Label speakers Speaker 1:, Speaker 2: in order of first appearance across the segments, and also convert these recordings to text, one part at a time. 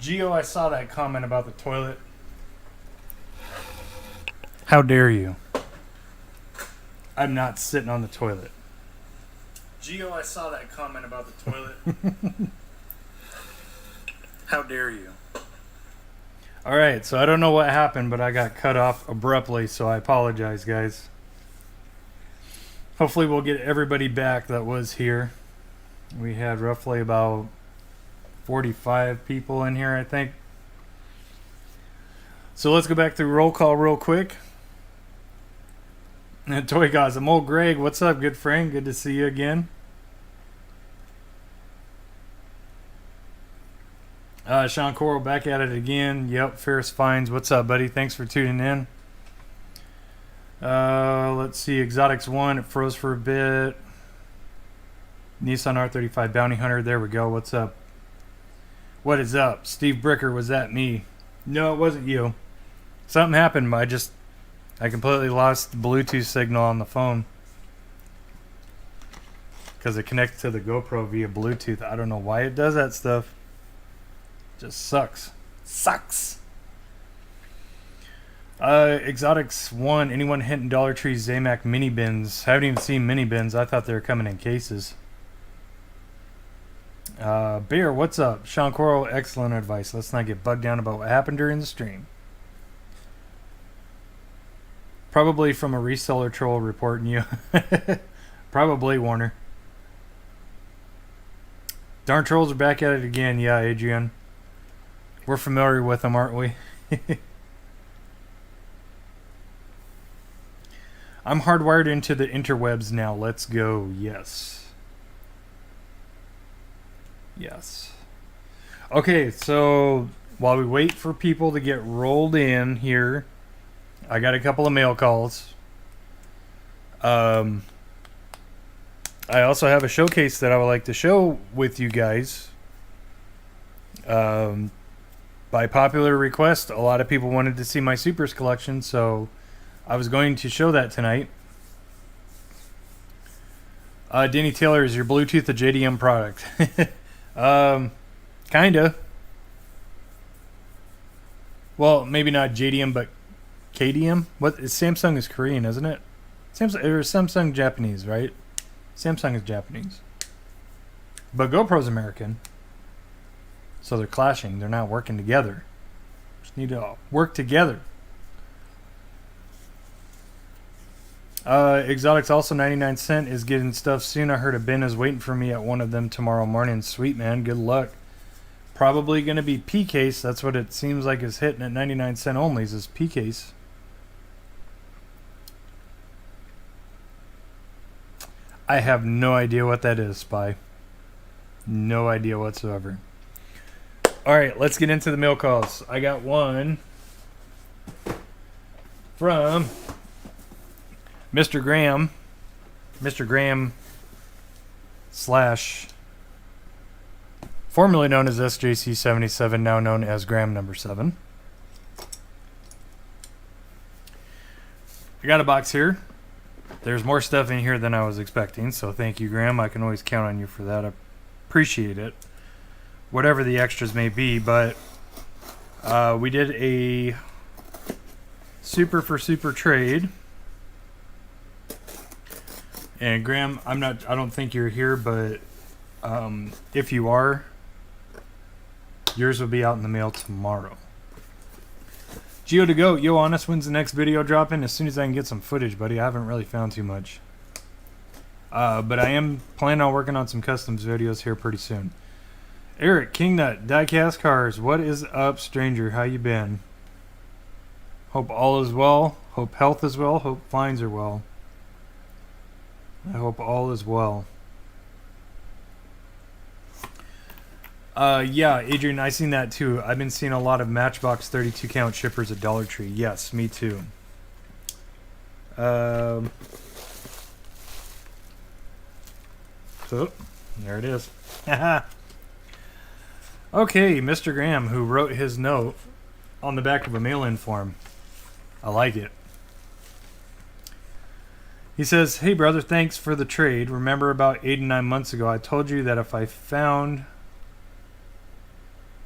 Speaker 1: Gio, I saw that comment about the toilet. How dare you? I'm not sitting on the toilet. Gio, I saw that comment about the toilet. How dare you? Alright, so I don't know what happened, but I got cut off abruptly, so I apologize, guys. Hopefully we'll get everybody back that was here. We had roughly about 45 people in here, I think. So let's go back through roll call real quick. Toy Cosm, old Greg, what's up, good friend? Good to see you again. Sean Coral back at it again. Yep, Ferris Fines. What's up, buddy? Thanks for tuning in. Let's see. Exotics 1. It froze for a bit. Nissan R35 Bounty Hunter. There we go. What's up? What is up? Steve Bricker, was that me? No, it wasn't you. Something happened. I completely lost the Bluetooth signal on the phone. Because it connects to the GoPro via Bluetooth. I don't know why it does that stuff. Just sucks. Sucks. Exotics 1. Anyone hitting Dollar Tree Zamac mini bins? Haven't even seen mini bins. I thought they were coming in cases. Bear, what's up? Sean Coral, excellent advice. Let's not get bugged down about what happened during the stream. Probably from a reseller troll reporting you. Probably, Warner. Darn trolls are back at it again. Yeah, Adrian. We're familiar with them, aren't we? I'm hardwired into the interwebs now. Let's go. Yes. Yes. Okay, so while we wait for people to get rolled in here, I got a couple of mail calls. I also have a showcase that I would like to show with you guys. By popular request, a lot of people wanted to see my Supers collection, so I was going to show that tonight. Danny Taylor, is your Bluetooth a JDM product? Kinda. Well, maybe not JDM, but KDM? Samsung is Korean, isn't it? Samsung Japanese, right? Samsung is Japanese. But GoPro's American. So they're clashing. They're not working together. Just need to work together. Exotics also 99 cent is getting stuff soon. I heard a bin is waiting for me at one of them tomorrow morning. Sweet, man. Good luck. Probably going to be P-Case. That's what it seems like is hitting at 99 cent only is P-Case. I have no idea what that is, Spy. No idea whatsoever. Alright, let's get into the mail calls. I got one from Mr. Graham. Mr. Graham / formerly known as SJC77, now known as Graham number 7. I got a box here. There's more stuff in here than I was expecting, so thank you, Graham. I can always count on you for that. I appreciate it. Whatever the extras may be, but we did a Super for Super trade. And Graham, I don't think you're here, but if you are, yours will be out in the mail tomorrow. Geo to go. Yo, Honest, when's the next video dropping? As soon as I can get some footage, buddy. I haven't really found too much. But I am planning on working on some customs videos here pretty soon. Eric, Kingnut, Diecast Cars. What is up, stranger? How you been? Hope all is well. Hope health is well. Hope fines are well. I hope all is well. Yeah, Adrian, I seen that too. I've been seeing a lot of Matchbox 32 count shippers at Dollar Tree. Yes, me too. So there it is. Okay, Mr. Graham, who wrote his note on the back of a mail-in form. I like it. He says, "Hey brother, thanks for the trade. Remember about 8 and 9 months ago, I told you that if I found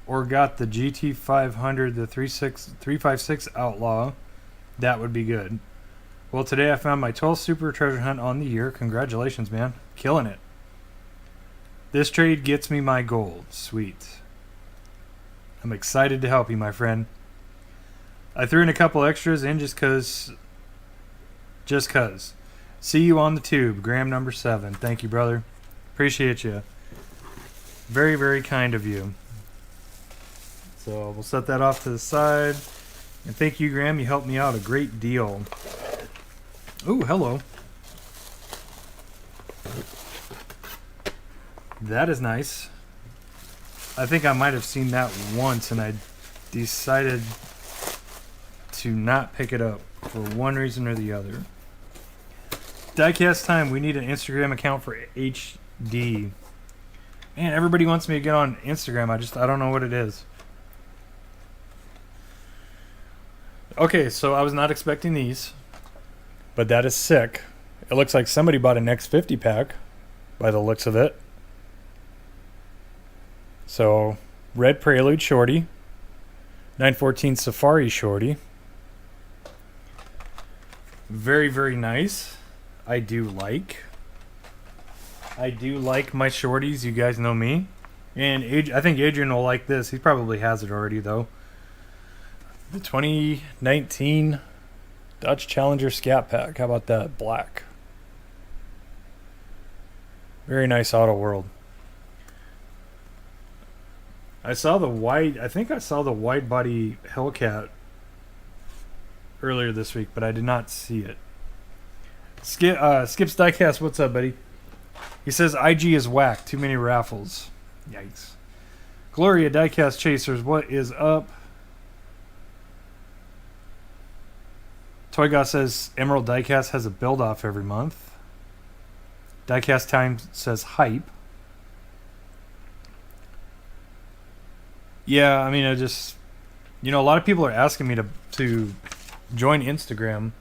Speaker 1: or got the GT500, the 356 Outlaw, that would be good. Well, today I found my 12th Super Treasure Hunt on the year. Congratulations, man. Killing it. This trade gets me my gold. Sweet. I'm excited to help you, my friend. I threw in a couple extras in just cuz. See you on the tube. Graham number 7. Thank you, brother. Appreciate you. Very, very kind of you. So we'll set that off to the side. And thank you, Graham. You helped me out a great deal. Ooh, hello. That is nice. I think I might have seen that once and I decided to not pick it up for one reason or the other. Diecast time. We need an Instagram account for HD. Man, everybody wants me to get on Instagram. I don't know what it is. Okay, so I was not expecting these, but that is sick. It looks like somebody bought an X50 pack by the looks of it. So, Red Prelude Shorty, 914 Safari Shorty. Very, very nice. I do like my shorties. You guys know me. And I think Adrian will like this. He probably has it already, though. The 2019 Dodge Challenger Scat Pack. How about that? Black. Very nice Auto World. I think I saw the wide body Hellcat earlier this week, but I did not see it. Skips Diecast, what's up, buddy? He says IG is whack. Too many raffles. Yikes. Gloria Diecast Chasers, what is up? Toy Goss says Emerald Diecast has a build off every month. Diecast Time says hype. Yeah, I mean, a lot of people are asking me to join Instagram.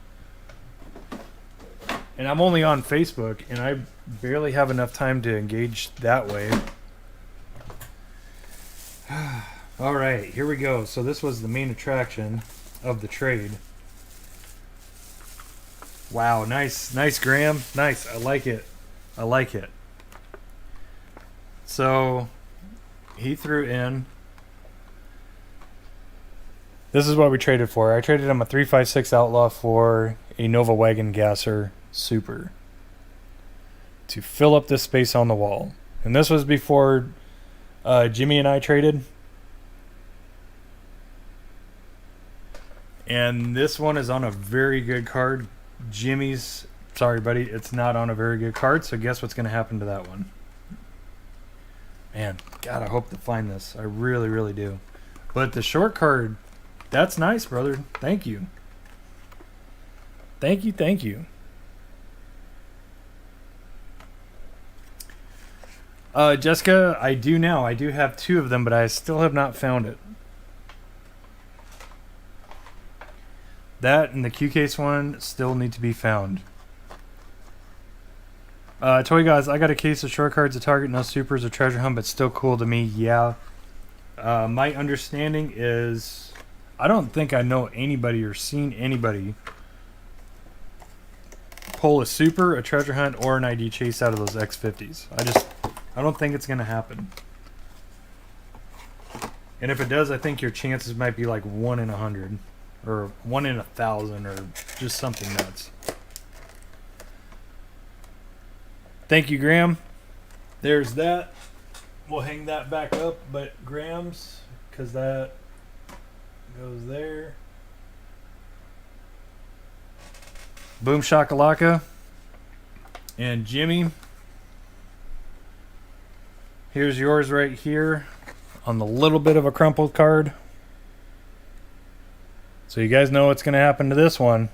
Speaker 1: And I'm only on Facebook, and I barely have enough time to engage that way. All right, here we go. So this was the main attraction of the trade. Wow, nice, Graham. Nice, I like it. So he threw in. This is what we traded for. I traded him a 356 Outlaw for a Nova Wagon Gasser Super to fill up this space on the wall. And this was before Jimmy and I traded. And this one is on a very good card. Jimmy's, sorry buddy, it's not on a very good card, so guess what's going to happen to that one? Man, God, I hope to find this. I really, really do. But the short card, that's nice, brother. Thank you. Thank you. Jessica, I do now. I do have 2 of them, but I still have not found it. That and the Q-Case one still need to be found. Toy Guys, I got a case of short cards at Target, no supers or treasure hunt, but still cool to me. Yeah. My understanding is, I don't think I know anybody or seen anybody pull a super, a treasure hunt, or an ID chase out of those X50s. I don't think it's going to happen. And if it does, I think your chances might be like 1 in 100. Or 1 in 1,000, or just something nuts. Thank you, Graham. There's that. We'll hang that back up, but Graham's, because that goes there. Boom Shakalaka. And Jimmy, here's yours right here on the little bit of a crumpled card. So you guys know what's going to happen to this one.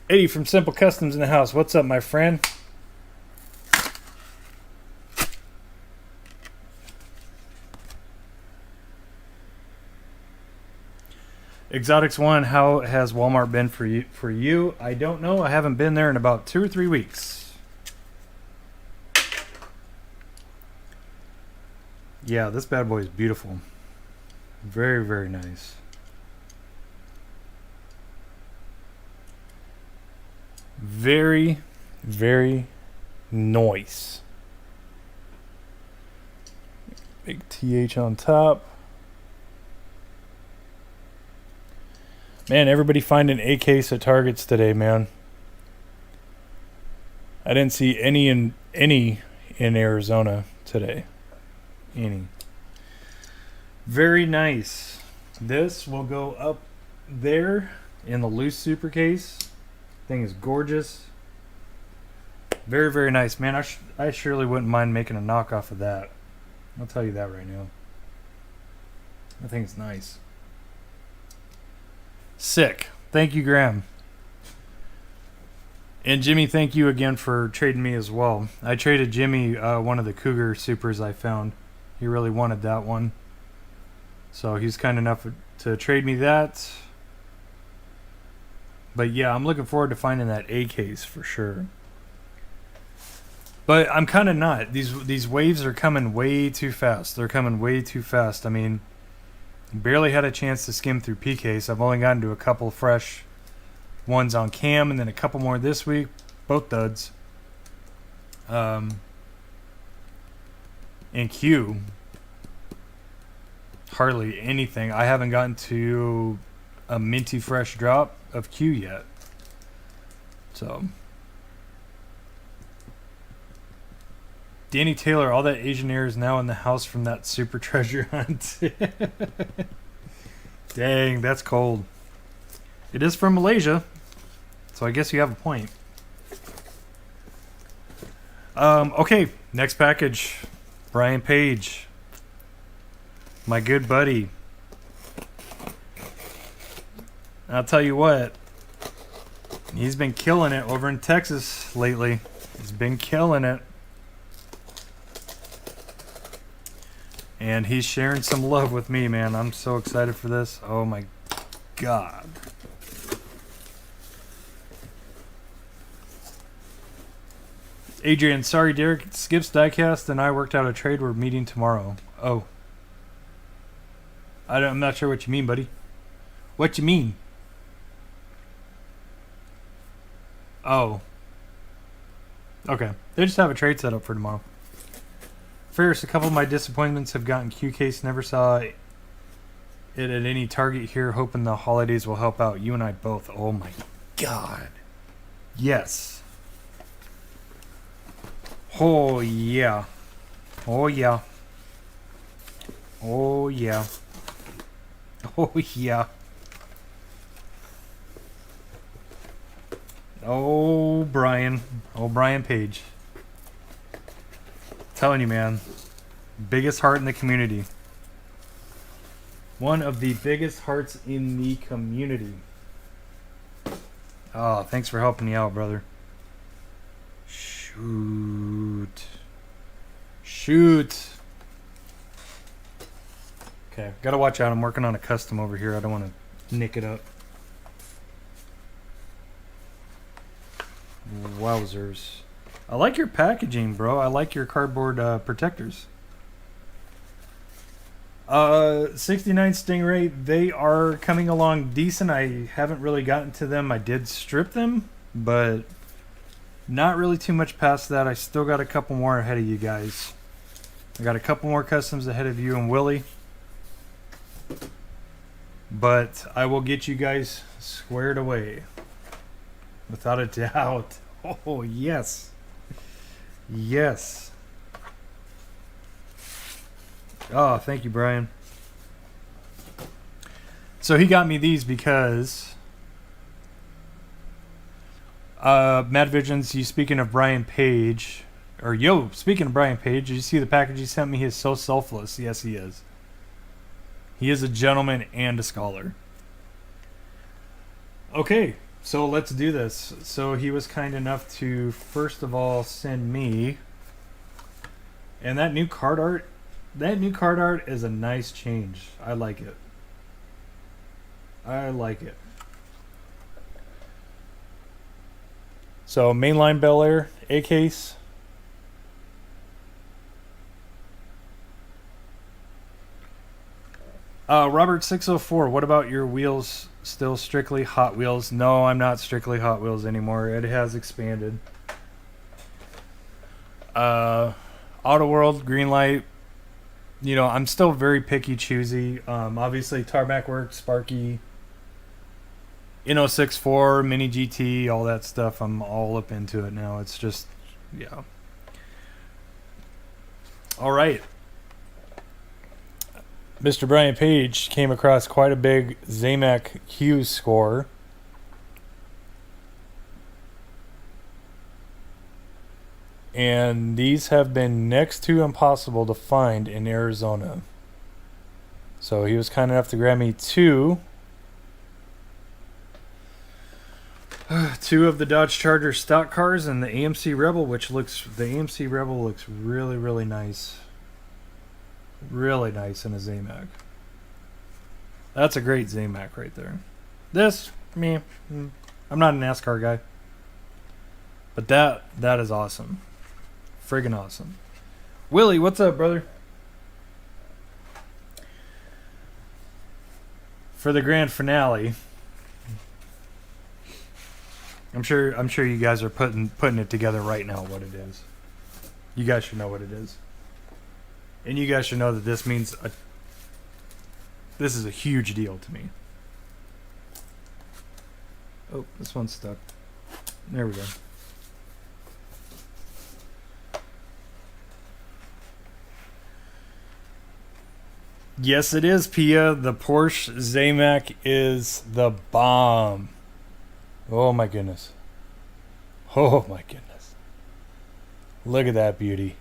Speaker 1: Eddie from Simple Customs in the house. What's up, my friend? Exotics 1, how has Walmart been for you? I don't know. I haven't been there in about 2 or 3 weeks. Yeah, this bad boy is beautiful. Very, very nice. Very, very nice. Big TH on top. Man, everybody finding AKs at Targets today, man. I didn't see any in Arizona today. Any. Very nice. This will go up there in the loose super case. Thing is gorgeous. Very, very nice, man. I surely wouldn't mind making a knockoff of that. I'll tell you that right now. I think it's nice. Sick. Thank you, Graham. And Jimmy, thank you again for trading me as well. I traded Jimmy one of the Cougar Supers I found. He really wanted that one. So he's kind enough to trade me that. But yeah, I'm looking forward to finding that A case for sure. But I'm kind of not. These waves are coming way too fast. They're coming way too fast. I mean, barely had a chance to skim through PKs. I've only gotten to a couple fresh ones on cam and then a couple more this week. Both duds. And Q. Hardly anything. I haven't gotten to a minty fresh drop of Q yet. So Danny Taylor, all that Asian air is now in the house from that super treasure hunt. Dang, that's cold. It is from Malaysia, so I guess you have a point. Okay, next package. Brian Paige. My good buddy. I'll tell you what. He's been killing it over in Texas lately. He's been killing it. And he's sharing some love with me, man. I'm so excited for this. Oh my God. Adrian, sorry, Derek. Skips Diecast and I worked out a trade. We're meeting tomorrow. Oh. I'm not sure what you mean, buddy. What you mean? Oh. Okay. They just have a trade set up for tomorrow. Ferris, a couple of my disappointments have gotten Q case. Never saw it at any Target here. Hoping the holidays will help out. You and I both. Oh my God. Yes. Oh yeah. Oh yeah. Oh yeah. Oh yeah. Oh Brian. Oh Brian Paige. Telling you, man. Biggest heart in the community. One of the biggest hearts in the community. Oh, thanks for helping me out, brother. Shoot. Shoot. Okay, gotta watch out. I'm working on a custom over here. I don't want to nick it up. Wowzers. I like your packaging, bro. I like your cardboard protectors. 69 Stingray, they are coming along decent. I haven't really gotten to them. I did strip them, but not really too much past that. I still got a couple more ahead of you guys. I got a couple more customs ahead of you and Willie. But I will get you guys squared away. Without a doubt. Oh, yes. Yes. Oh, thank you, Brian. So he got me these because Mad Visions, you speaking of Brian Paige, or yo, speaking of Brian Paige, did you see the package he sent me? He is so selfless. Yes, he is. He is a gentleman and a scholar. Okay, so let's do this. So he was kind enough to first of all send me, and that new card art is a nice change. I like it. I like it. So mainline Bel Air, A case. Robert 604. What about your wheels? Still strictly Hot Wheels? No, I'm not strictly Hot Wheels anymore. It has expanded. Auto World, Greenlight. You know, I'm still very picky, choosy. Obviously, Tarmac Works, Sparky, Inno 64, Mini GT, all that stuff. I'm all up into it now. It's just, yeah. All right. Mr. Brian Paige came across quite a big Zamac Q score. And these have been next to impossible to find in Arizona. So he was kind enough to grab me two of the Dodge Charger stock cars and the AMC Rebel, the AMC Rebel looks really, really nice. Really nice in a Zamac. That's a great Zamac right there. This, me, I'm not a NASCAR guy. But that is awesome. Friggin' awesome. Willie, what's up, brother? For the grand finale, I'm sure you guys are putting it together right now what it is. You guys should know what it is. And you guys should know that this is a huge deal to me. Oh, this one's stuck. There we go. Yes, it is, Phia. The Porsche Zamac is the bomb. Oh my goodness. Oh my goodness. Look at that beauty.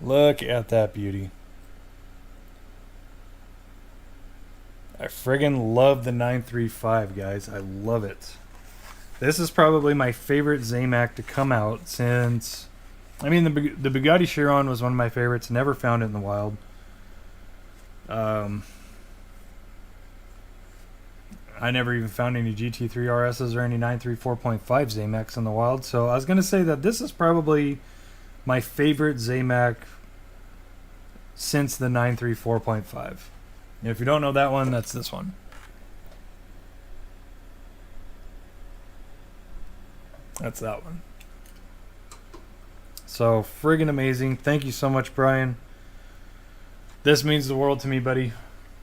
Speaker 1: Look at that beauty. I friggin' love the 935, guys. I love it. This is probably my favorite Zamac to come out since... I mean, the Bugatti Chiron was one of my favorites. Never found it in the wild. I never even found any GT3 RSs or any 934.5 Zamacs in the wild. So I was going to say that this is probably my favorite Zamac since the 934.5. If you don't know that one, that's this one. That's that one. So friggin' amazing. Thank you so much, Brian. This means the world to me, buddy.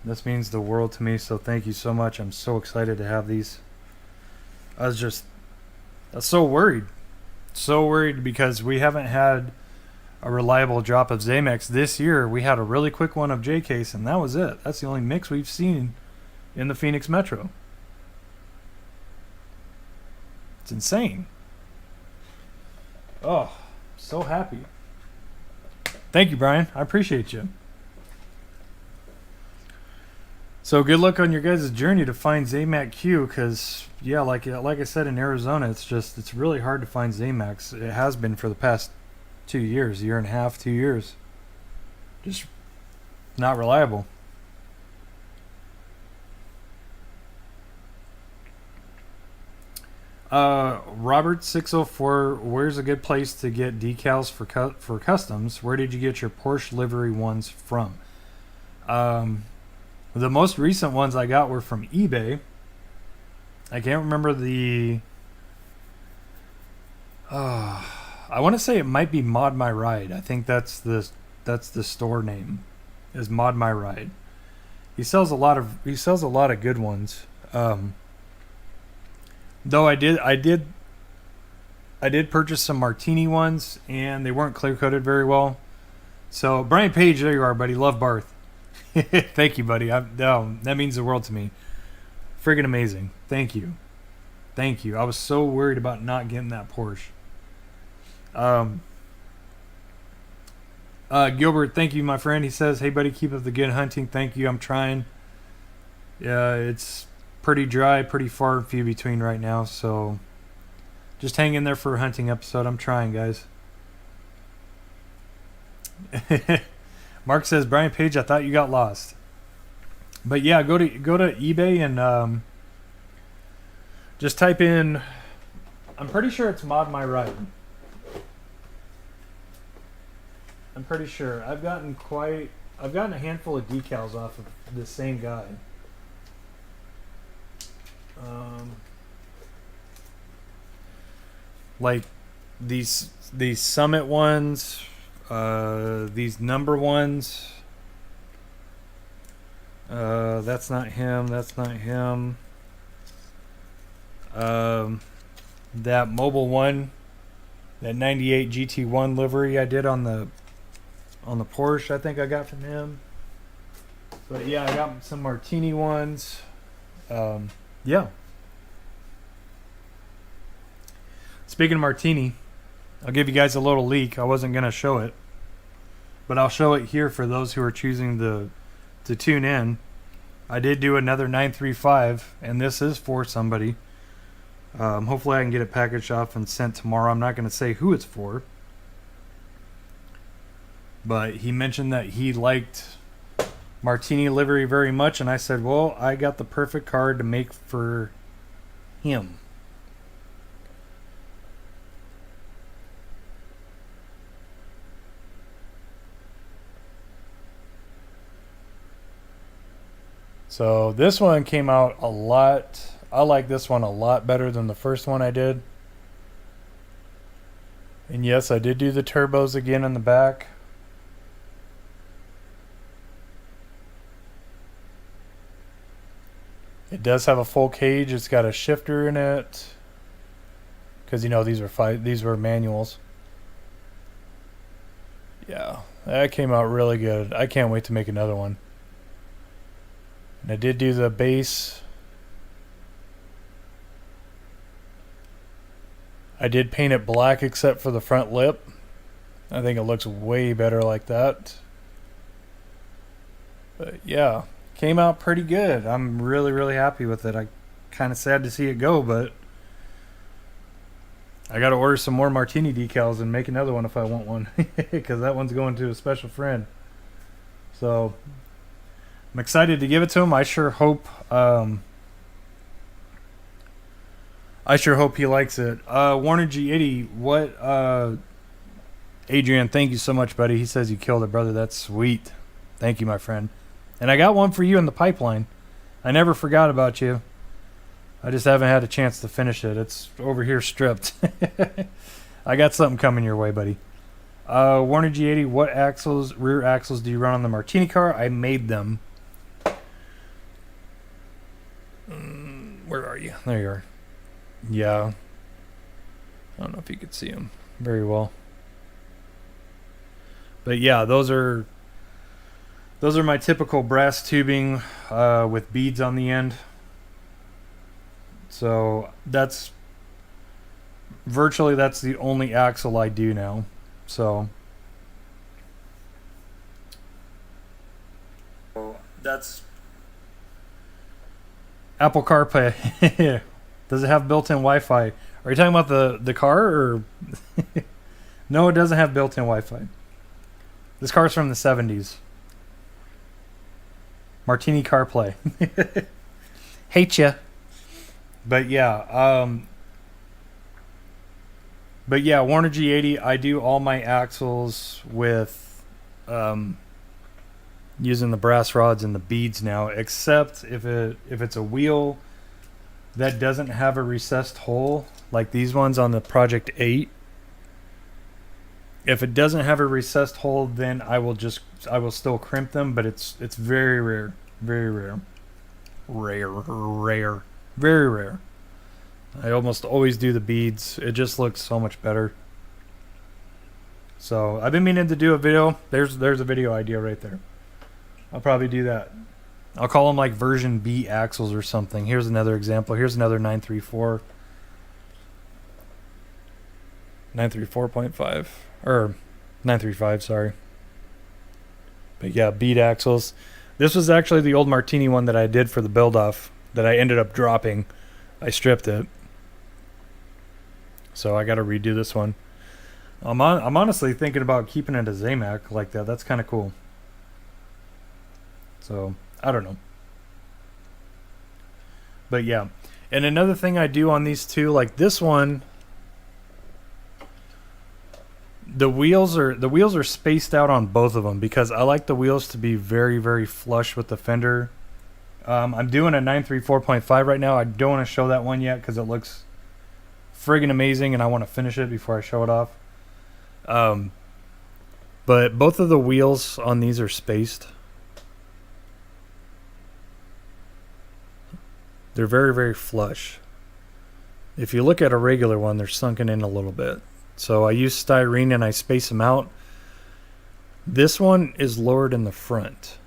Speaker 1: This means the world to me, so thank you so much. I'm so excited to have these. I was so worried. So worried because we haven't had a reliable drop of Zamacs this year. We had a really quick one of J-Case, and that was it. That's the only mix we've seen in the Phoenix Metro. It's insane. Oh, so happy. Thank you, Brian. I appreciate you. So good luck on your guys' journey to find Zamac Q, because yeah, like I said, in Arizona, it's really hard to find Zamacs. It has been for the past 2 years, year and a half, 2 years. Just not reliable. Robert 604, where's a good place to get decals for customs? Where did you get your Porsche livery ones from? The most recent ones I got were from eBay. I can't remember the... I want to say it might be Mod My Ride. I think that's the store name, is Mod My Ride. He sells a lot of good ones. Though I did purchase some Martini ones, and they weren't clear coated very well. So Brian Paige, there you are, buddy. Love Barth. Thank you, buddy. That means the world to me. Friggin' amazing. Thank you. Thank you. I was so worried about not getting that Porsche. Gilbert, thank you, my friend. He says, hey, buddy, keep up the good hunting. Thank you. I'm trying. Yeah, it's pretty dry, pretty far and few between right now. So just hang in there for a hunting episode. I'm trying, guys. Mark says, Brian Paige, I thought you got lost. But yeah, go to eBay and just type in, I'm pretty sure it's Mod My Ride. I'm pretty sure. I've gotten quite I've gotten a handful of decals off of the same guy. Like these Summit ones, these number ones. That's not him. That's not him. That mobile one, that 98 GT1 livery I did on the Porsche, I think I got from him. But yeah, I got some Martini ones. Yeah. Speaking of Martini, I'll give you guys a little leak. I wasn't going to show it, but I'll show it here for those who are choosing to tune in. I did do another 935, and this is for somebody. Hopefully I can get it packaged off and sent tomorrow. I'm not going to say who it's for, but he mentioned that he liked Martini livery very much, and I said, well, I got the perfect card to make for him. So this one came out a lot. I like this one a lot better than the first one I did. And yes, I did do the turbos again in the back. It does have a full cage. It's got a shifter in it. Because you know these were manuals. Yeah, that came out really good. I can't wait to make another one. And I did do the base. I did paint it black except for the front lip. I think it looks way better like that. But yeah, came out pretty good. I'm really, really happy with it. I'm kind of sad to see it go, but I got to order some more Martini decals and make another one if I want one, because that one's going to a special friend. So I'm excited to give it to him. I sure hope he likes it. Warner G80, what? Adrian, thank you so much, buddy. He says you killed it, brother. That's sweet. Thank you, my friend. And I got one for you in the pipeline. I never forgot about you. I just haven't had a chance to finish it. It's over here stripped. I got something coming your way, buddy. Warner G80, what rear axles do you run on the Martini car? I made them. Where are you? There you are. Yeah. I don't know if you could see them very well. But yeah, those are my typical brass tubing with beads on the end. So that's the only axle I do now. So that's Apple CarPlay. Does it have built-in Wi-Fi? Are you talking about the car or? No, it doesn't have built-in Wi-Fi. This car's from the 70s. Martini CarPlay. Hate ya. But yeah, Warner G80, I do all my axles with using the brass rods and the beads now, except if it's a wheel that doesn't have a recessed hole, like these ones on the Project 8. If it doesn't have a recessed hole, then I will still crimp them, but it's very rare. Very rare. Very rare. I almost always do the beads. It just looks so much better. So I've been meaning to do a video. There's a video idea right there. I'll probably do that. I'll call them like version B axles or something. Here's another example. Here's another 934. 934.5 or 935, sorry. But yeah, bead axles. This was actually the old Martini one that I did for the build off that I ended up dropping. I stripped it. So I got to redo this one. I'm honestly thinking about keeping it a Zamac like that. That's kind of cool. So, I don't know. But yeah. And another thing I do on these two, like this one The wheels are spaced out on both of them because I like the wheels to be very, very flush with the fender. I'm doing a 934.5 right now. I don't want to show that one yet because it looks friggin' amazing and I want to finish it before I show it off. But both of the wheels on these are spaced. They're very, very flush. If you look at a regular one, they're sunken in a little bit. So I use styrene and I space them out. This one is lowered in the front.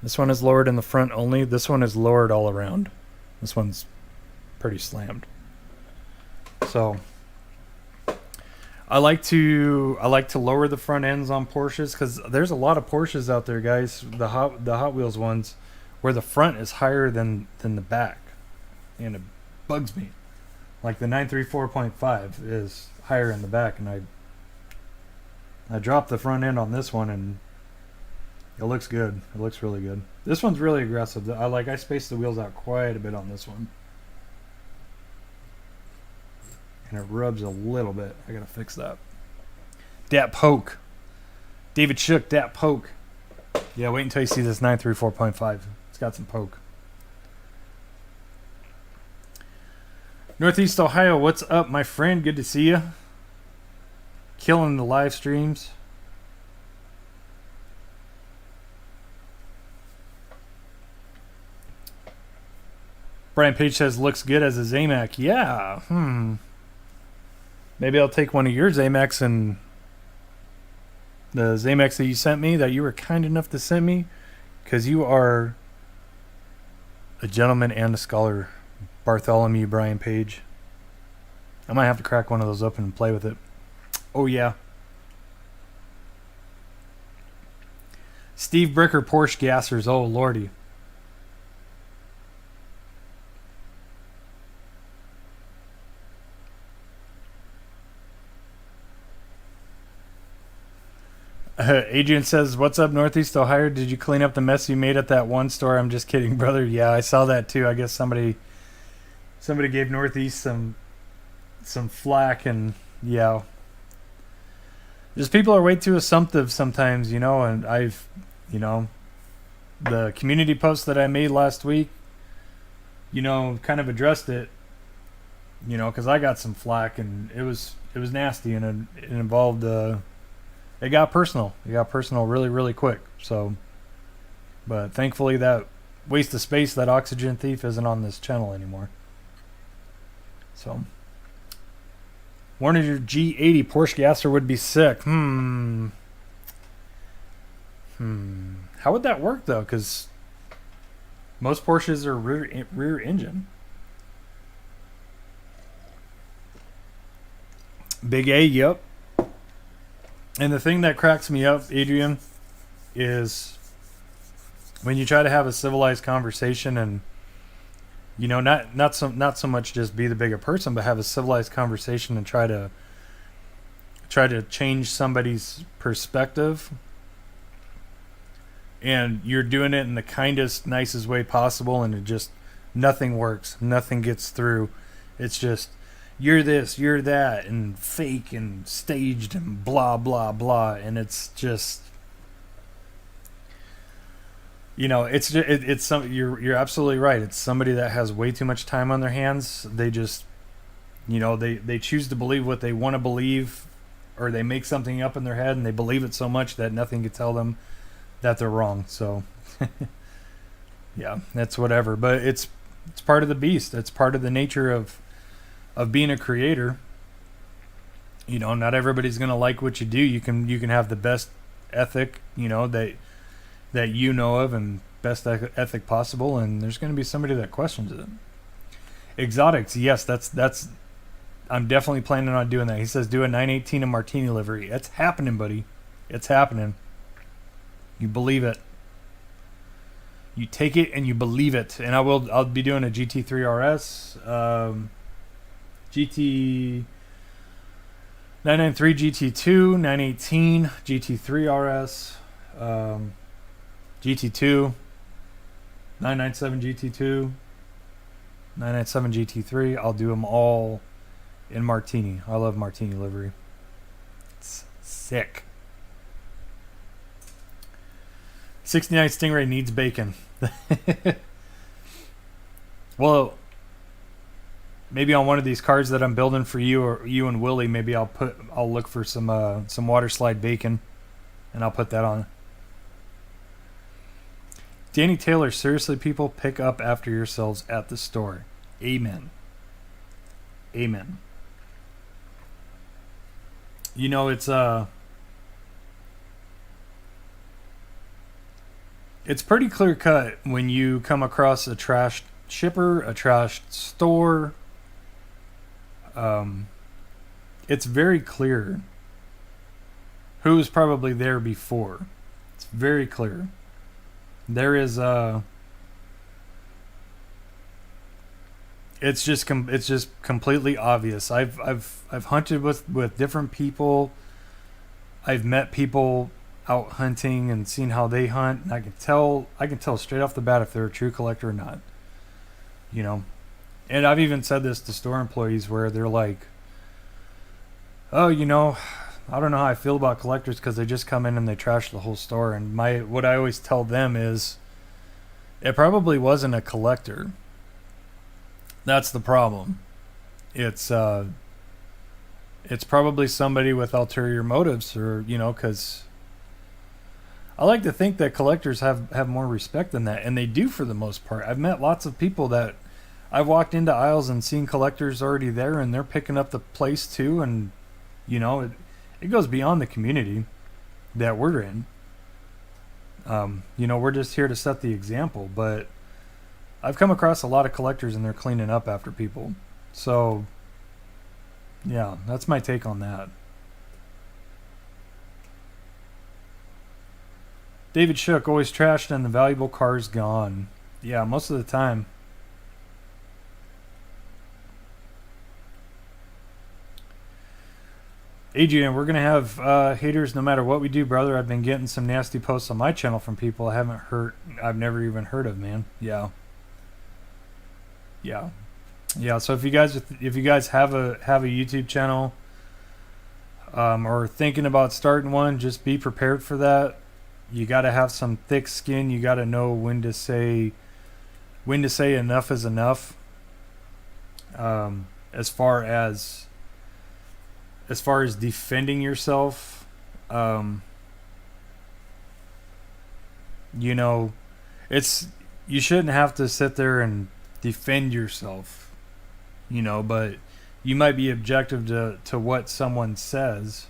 Speaker 1: This one is lowered in the front only. This one is lowered all around. This one's pretty slammed. So I like to lower the front ends on Porsches because there's a lot of Porsches out there, guys. The Hot Wheels ones where the front is higher than the back, and it bugs me. Like the 934.5 is higher in the back, and I dropped the front end on this one, and it looks good. It looks really good. This one's really aggressive. I spaced the wheels out quite a bit on this one, and it rubs a little bit. I gotta fix that. Dat poke. David Shook, dat poke. Yeah, wait until you see this 934.5. It's got some poke. Northeast Ohio, what's up, my friend? Good to see you. Killing the live streams. Brian Paige says, looks good as a Zamac. Yeah. Maybe I'll take one of your Zamacs and the Zamacs that you sent me, that you were kind enough to send me, because you are a gentleman and a scholar, Bartholomew Brian Paige. I might have to crack one of those open and play with it. Oh, yeah. Steve Bricker, Porsche gassers. Oh, lordy. Adrian says, what's up, Northeast Ohio? Did you clean up the mess you made at that one store? I'm just kidding, brother. Yeah, I saw that too. I guess somebody gave Northeast some flack, and yeah. Just people are way too assumptive sometimes, and I've, the community post that I made last week, kind of addressed it, because I got some flack, and it was nasty, and it involved, it got personal. It got personal really, really quick. So, but thankfully that waste of space, that oxygen thief, isn't on this channel anymore. So, Warner G80 Porsche gasser would be sick. How would that work though? Because most Porsches are rear engine. Big A, yep. And the thing that cracks me up, Adrian, is when you try to have a civilized conversation and, not so much just be the bigger person, but have a civilized conversation and try to change somebody's perspective. And you're doing it in the kindest, nicest way possible, and it just, nothing works. Nothing gets through. It's just, you're this, you're that, and fake and staged and blah, blah, blah. And it's just, it's some, you're absolutely right. It's somebody that has way too much time on their hands. They just, they choose to believe what they want to believe, or they make something up in their head and they believe it so much that nothing can tell them that they're wrong. So yeah, that's whatever, but it's part of the beast. It's part of the nature of being a creator. Not everybody's going to like what you do. You can have the best ethic, that you know of, and best ethic possible, and there's going to be somebody that questions it. Exotics, yes, that's I'm definitely planning on doing that. He says do a 918 and Martini livery. It's happening, buddy. It's happening. You believe it. You take it and you believe it. And I'll be doing a GT3 RS, GT 993 GT2, 918 GT3 RS, GT2, 997 GT2, 997 GT3. I'll do them all in Martini. I love Martini livery. It's sick. 69 Stingray needs bacon. Well, maybe on one of these cards that I'm building for you or you and Willie, maybe I'll look for some water slide bacon, and I'll put that on. Danny Taylor, seriously, people, pick up after yourselves at the store. Amen. Amen. You know, it's pretty clear cut when you come across a trashed shipper, a trashed store. It's very clear who was probably there before. It's very clear. There is it's just completely obvious. I've hunted with different people. I've met people out hunting and seen how they hunt, and I can tell straight off the bat if they're a true collector or not. You know, and I've even said this to store employees where they're like, "Oh, you know, I don't know how I feel about collectors because they just come in and they trash the whole store." And what I always tell them is, it probably wasn't a collector. That's the problem. It's probably somebody with ulterior motives, or because I like to think that collectors have more respect than that, and they do for the most part. I've met lots of people that I've walked into aisles and seen collectors already there, and they're picking up the place too, and it goes beyond the community that we're in. We're just here to set the example, but I've come across a lot of collectors and they're cleaning up after people. So, yeah, that's my take on that. David Shook, always trashed and the valuable car's gone. Yeah, most of the time. Adrian, we're going to have haters no matter what we do, brother. I've been getting some nasty posts on my channel from people I've never even heard of, man. Yeah. So if you guys have a YouTube channel, or thinking about starting one, just be prepared for that. You got to have some thick skin. You got to know when to say enough is enough. As far as defending yourself, you shouldn't have to sit there and defend yourself, but you might be objective to what someone says,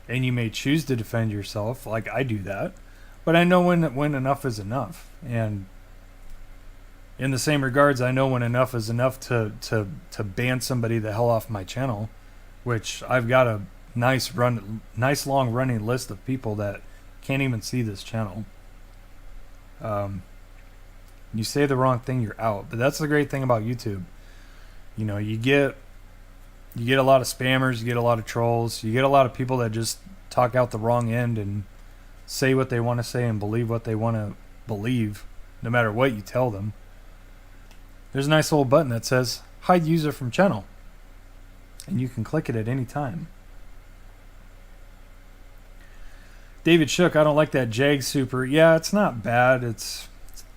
Speaker 1: and you may choose to defend yourself, like I do that, but I know when enough is enough. And in the same regards, I know when enough is enough to ban somebody the hell off my channel, which I've got a nice long running list of people that can't even see this channel. You say the wrong thing, you're out. But that's the great thing about YouTube. You get a lot of spammers, you get a lot of trolls, you get a lot of people that just talk out the wrong end and say what they want to say and believe what they want to believe, no matter what you tell them. There's a nice little button that says hide user from channel, and you can click it at any time. David Shook, I don't like that Jag Super. Yeah, it's not bad. It's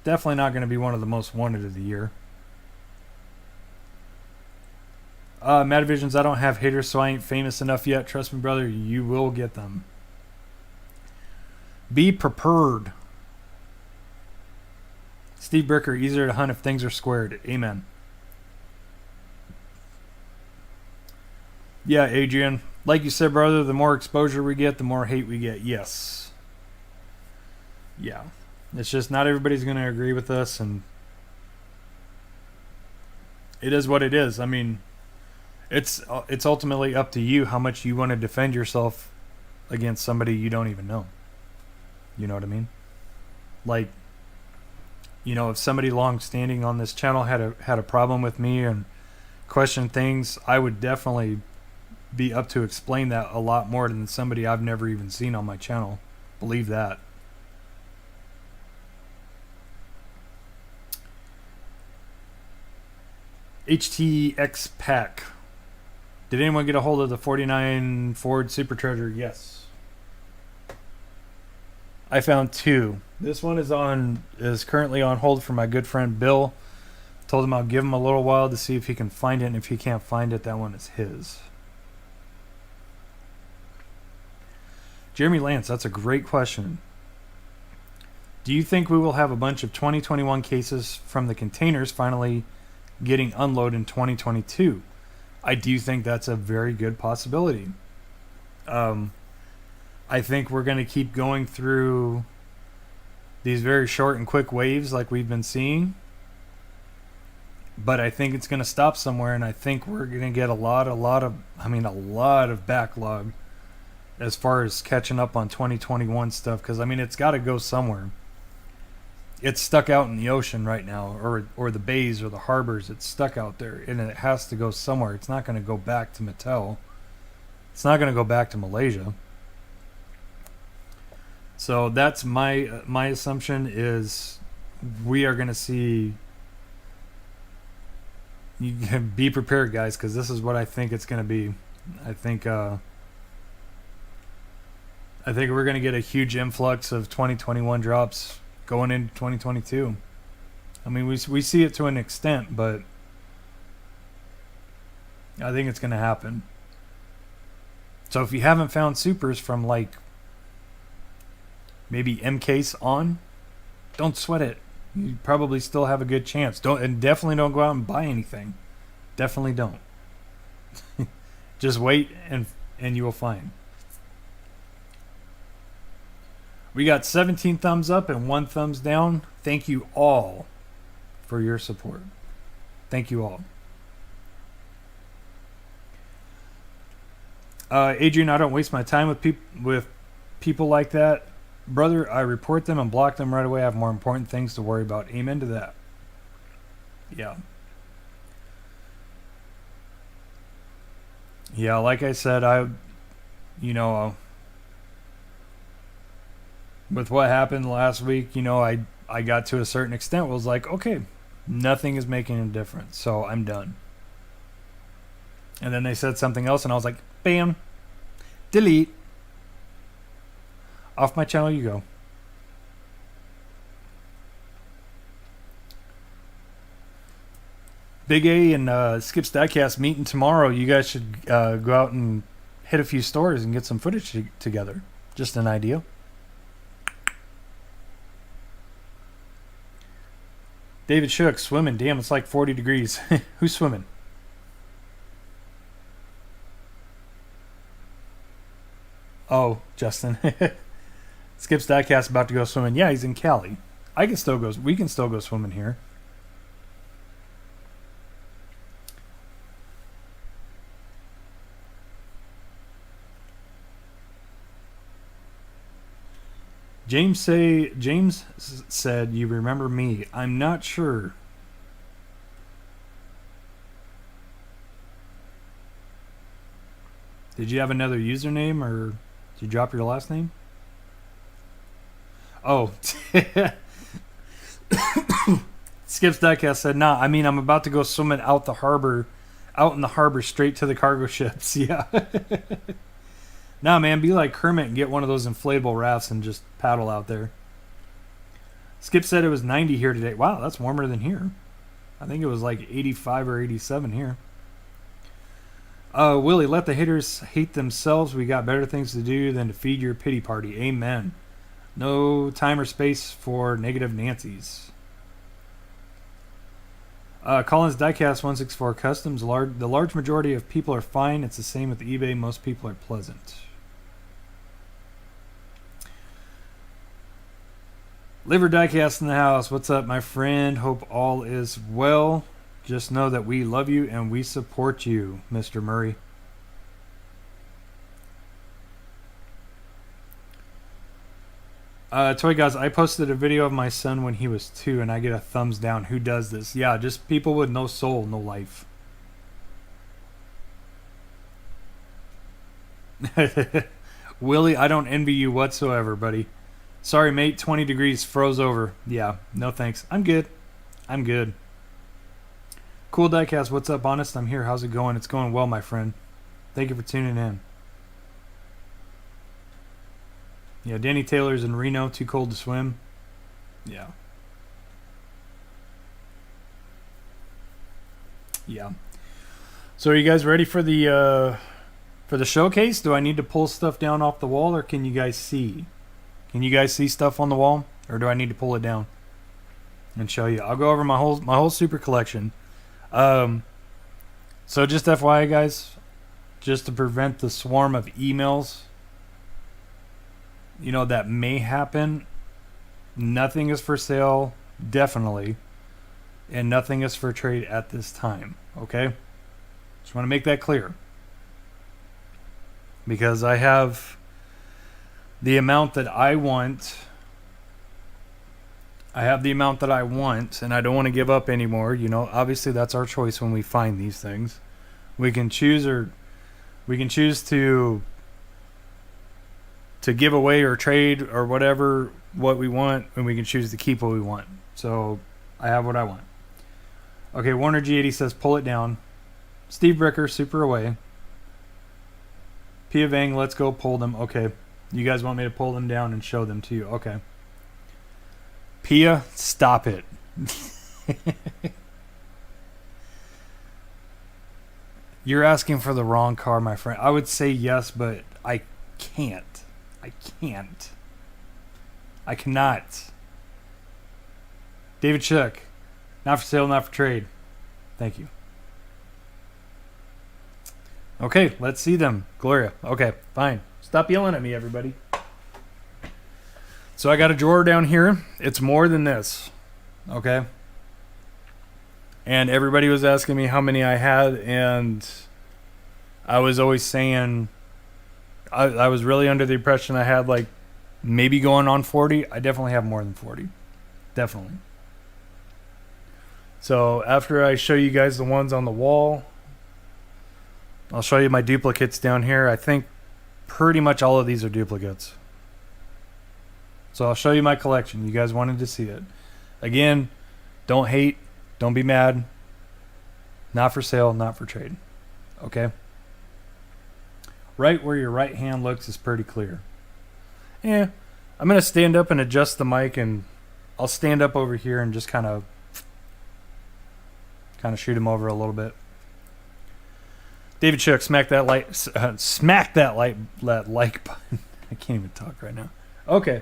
Speaker 1: definitely not going to be one of the most wanted of the year. Matavisions, I don't have haters, so I ain't famous enough yet. Trust me, brother, you will get them. Be prepared. Steve Bricker, easier to hunt if things are squared. Amen. Yeah, Adrian. Like you said, brother, the more exposure we get, the more hate we get. Yes. Yeah. It's just not everybody's going to agree with us, and it is what it is. I mean, it's ultimately up to you how much you want to defend yourself against somebody you don't even know. You know what I mean? Like, if somebody long standing on this channel had a problem with me and questioned things, I would definitely be up to explain that a lot more than somebody I've never even seen on my channel. Believe that. HTX Pack. Did anyone get a hold of the 49 Ford Super Treasure? Yes. I found 2. This one is currently on hold for my good friend Bill. Told him I'll give him a little while to see if he can find it, and if he can't find it, that one is his. Jeremy Lance, that's a great question. Do you think we will have a bunch of 2021 cases from the containers finally getting unloaded in 2022? I do think that's a very good possibility. I think we're going to keep going through these very short and quick waves like we've been seeing. But I think it's going to stop somewhere, and I think we're going to get a lot of backlog as far as catching up on 2021 stuff. Because, I mean, it's got to go somewhere. It's stuck out in the ocean right now, or the bays or the harbors. It's stuck out there, and it has to go somewhere. It's not going to go back to Mattel. It's not going to go back to Malaysia. So that's my assumption is we are going to see. You can be prepared, guys, because this is what I think it's going to be. I think we're going to get a huge influx of 2021 drops going into 2022. I mean, we see it to an extent, but I think it's going to happen. So if you haven't found supers from like maybe M case on, don't sweat it. You probably still have a good chance. Definitely don't go out and buy anything. Definitely don't. Just wait and you will find. We got 17 thumbs up and 1 thumbs down. Thank you all for your support. Thank you all. Adrian, I don't waste my time with people like that. Brother, I report them and block them right away. I have more important things to worry about. Amen to that. Yeah. Yeah, like I said, with what happened last week, I got to a certain extent, was like, okay, nothing is making a difference, so I'm done. And then they said something else, and I was like, bam, delete. Off my channel you go. Big A and Skip's Diecast meeting tomorrow. You guys should go out and hit a few stores and get some footage together. Just an idea. David Shook, swimming. Damn, it's like 40 degrees. Who's swimming? Oh, Justin. Skip's Diecast about to go swimming. Yeah, he's in Cali. We can still go swimming here. James said, you remember me. I'm not sure. Did you have another username, or did you drop your last name? Oh. Skip's Diecast said, nah, I mean, I'm about to go swimming out in the harbor straight to the cargo ships. Yeah. Nah, man, be like Kermit and get one of those inflatable rafts and just paddle out there. Skip said it was 90 here today. Wow, that's warmer than here. I think it was like 85 or 87 here. Willie, let the haters hate themselves. We got better things to do than to feed your pity party. Amen. No time or space for negative Nancy's. Collins Diecast 164 Customs. The large majority of people are fine. It's the same with eBay. Most people are pleasant. Liver Diecast in the house. What's up, my friend? Hope all is well. Just know that we love you and we support you, Mr. Murray. Toy Guys, I posted a video of my son when he was 2 and I get a thumbs down. Who does this? Yeah, just people with no soul, no life. Willie, I don't envy you whatsoever, buddy. Sorry, mate, 20 degrees froze over. Yeah, no thanks. I'm good. I'm good. Cool Diecast, what's up, Honest? I'm here. How's it going? It's going well, my friend. Thank you for tuning in. Yeah, Danny Taylor's in Reno. Too cold to swim. Yeah. Yeah. So are you guys ready for the showcase? Do I need to pull stuff down off the wall, or can you guys see? Can you guys see stuff on the wall, or do I need to pull it down and show you? I'll go over my whole super collection. So just FYI, guys, just to prevent the swarm of emails, you know, that may happen. Nothing is for sale, definitely, and nothing is for trade at this time. Okay, just want to make that clear, because I have the amount that I want. I have the amount that I want, and I don't want to give up anymore. You know, obviously that's our choice when we find these things. We can choose to give away or trade or whatever what we want, and we can choose to keep what we want. So I have what I want. Okay, Warner G80 says pull it down. Steve Bricker, super away. Phia Vang, let's go pull them. Okay, you guys want me to pull them down and show them to you? Okay. Phia, stop it. You're asking for the wrong car, my friend. I would say yes, but I can't. I can't. I cannot. David Shook, not for sale, not for trade. Thank you. Okay, let's see them. Gloria. Okay, fine. Stop yelling at me, everybody. So I got a drawer down here. It's more than this. Okay. And everybody was asking me how many I had, and I was always saying I was really under the impression I had like maybe going on 40. I definitely have more than 40. Definitely. So after I show you guys the ones on the wall, I'll show you my duplicates down here. I think pretty much all of these are duplicates. So I'll show you my collection. You guys wanted to see it. Again, don't hate. Don't be mad. Not for sale, not for trade. Okay? Right where your right hand looks is pretty clear. Yeah. I'm going to stand up and adjust the mic, and I'll stand up over here and just kind of shoot him over a little bit. David Shook, smack that like button. I can't even talk right now. Okay.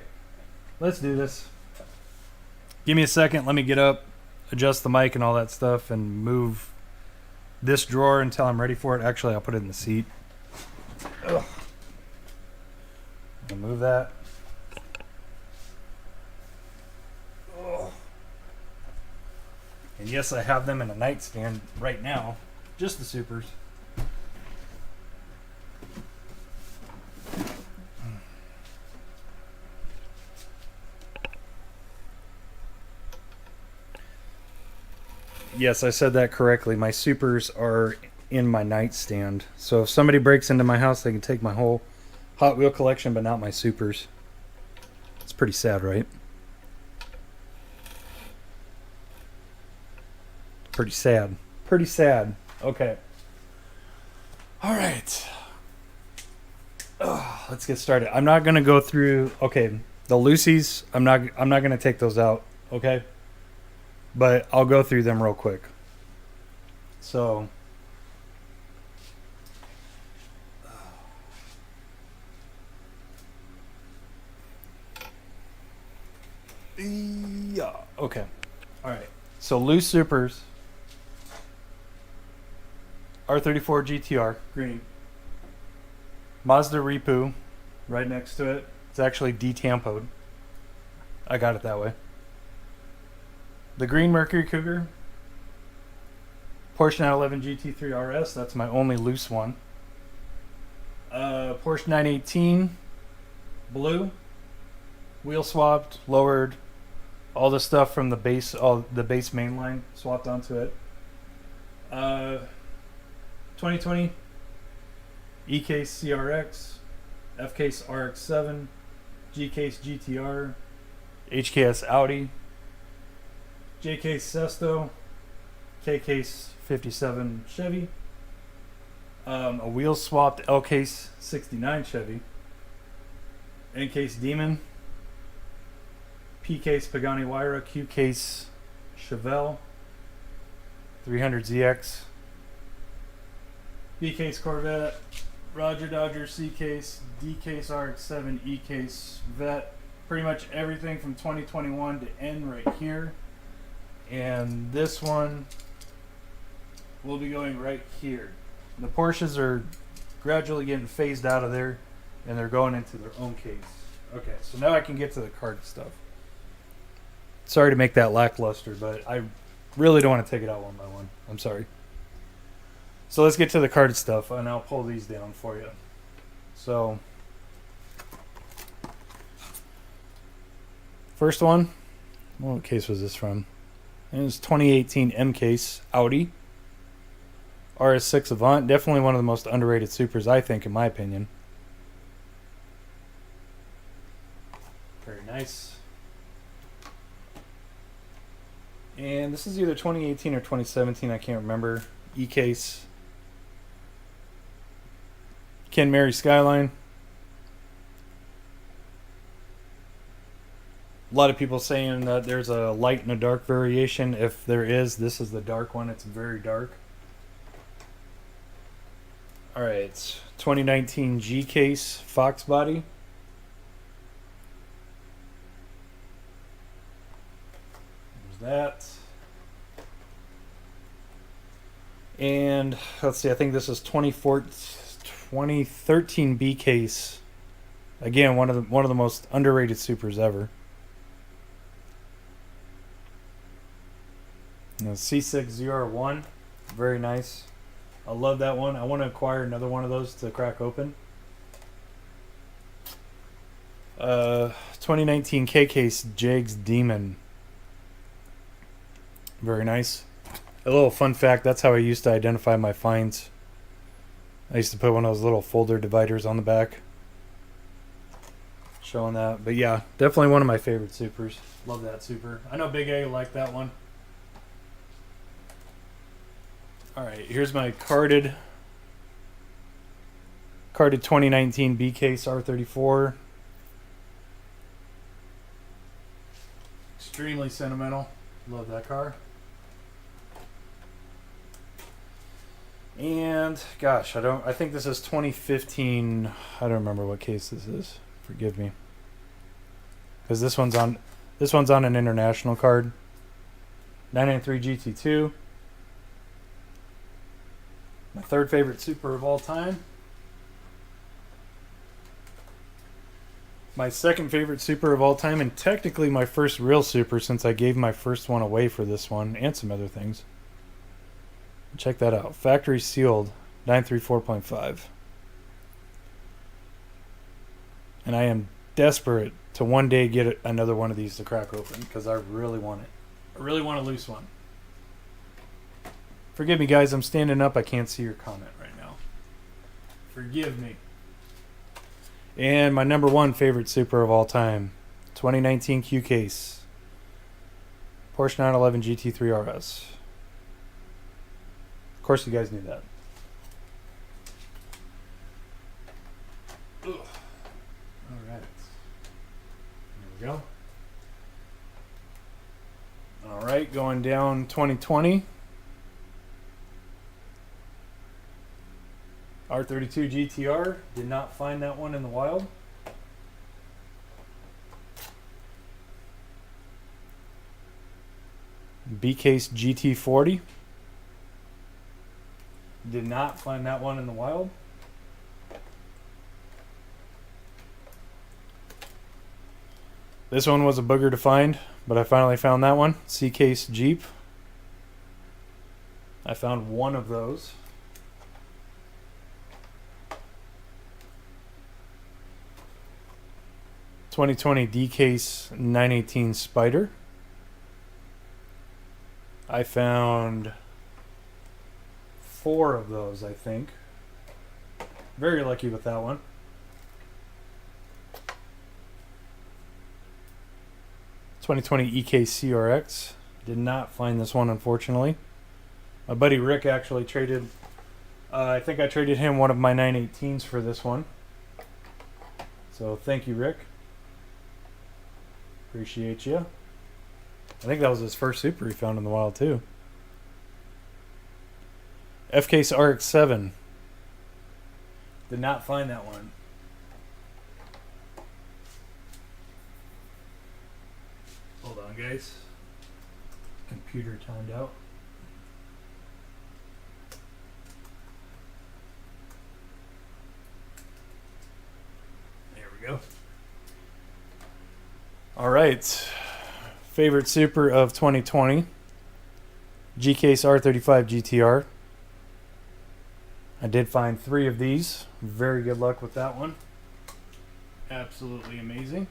Speaker 1: Let's do this. Give me a second. Let me get up, adjust the mic and all that stuff, and move this drawer until I'm ready for it. Actually, I'll put it in the seat. Ugh. I'll move that. Ugh. And yes, I have them in a nightstand right now. Just the supers. Yes, I said that correctly. My supers are in my nightstand. So if somebody breaks into my house, they can take my whole Hot Wheel collection, but not my supers. It's pretty sad, right? Pretty sad. Pretty sad. Okay. All right. Let's get started. I'm not going to go through... Okay, the Lucy's, I'm not going to take those out. Okay? But I'll go through them real quick. So, yeah, okay. All right. So loose supers. R34 GTR, green. Mazda Repu, right next to it. It's actually detampoed. I got it that way. The green Mercury Cougar, Porsche 911 GT3 RS, that's my only loose one. Porsche 918, blue, wheel swapped, lowered, all the stuff from the base, all the base mainline swapped onto it. 2020 E-Case CRX, F-Case RX-7, G-Case GTR, H-Case Audi, J-Case Sesto, K-Case 57 Chevy, A wheel swapped L case 69 Chevy, N case Demon, P case Pagani Huayra, Q case Chevelle, 300 ZX, B case Corvette, Roger Dodger C case, D case RX-7, E case Vet, pretty much everything from 2021 to N right here. And this one will be going right here. The Porsches are gradually getting phased out of there, and they're going into their own case. Okay, so now I can get to the card stuff. Sorry to make that lackluster, but I really don't want to take it out one by one. I'm sorry. So let's get to the card stuff, and I'll pull these down for you. So, first one, what case was this from? It was 2018 M case, Audi. RS6 Avant, definitely one of the most underrated supers, I think, in my opinion. Very nice. And this is either 2018 or 2017, I can't remember. E-case. Ken Mary Skyline. A lot of people saying that there's a light and a dark variation. If there is, this is the dark one. It's very dark. Alright, 2019 G case Fox body. There's that. And let's see, I think this is 2013 B case. Again, one of the most underrated supers ever. C6ZR1, very nice. I love that one. I want to acquire another one of those to crack open. 2019 K case Jags Demon, very nice. A little fun fact, that's how I used to identify my finds. I used to put one of those little folder dividers on the back showing that. But yeah, definitely one of my favorite supers. Love that super. I know Big A liked that one. Alright, here's my carded 2019 B case R34. Extremely sentimental. Love that car. And gosh, I think this is 2015. I don't remember what case this is. Forgive me. Because this one's on an international card. 993 GT2. My third favorite super of all time. My second favorite super of all time, and technically my first real super since I gave my first one away for this one and some other things. Check that out. Factory sealed 934.5. And I am desperate to one day get another one of these to crack open because I really want it. I really want a loose one. Forgive me, guys. I'm standing up. I can't see your comment right now. Forgive me. And my number one favorite super of all time, 2019 Q case, Porsche 911 GT3 RS. Of course, you guys knew that. Ugh. All right. There we go. All right, going down 2020. R32 GTR, did not find that one in the wild. B-Case GT40, did not find that one in the wild. This one was a booger to find, but I finally found that one. C-Case Jeep, I found one of those. 2020 D-Case 918 Spider. I found 4 of those, I think. Very lucky with that one. .2020 EK CRX. Did not find this one, unfortunately. My buddy Rick actually traded I think I traded him one of my 918s for this one. So thank you, Rick. Appreciate you. I think that was his first Super he found in the wild too. F-Case RX-7. Did not find that one. Hold on, guys. Computer timed out. There we go. All right. Favorite Super of 2020. G-Case R35 GTR. I did find 3 of these. Very good luck with that one. Absolutely amazing.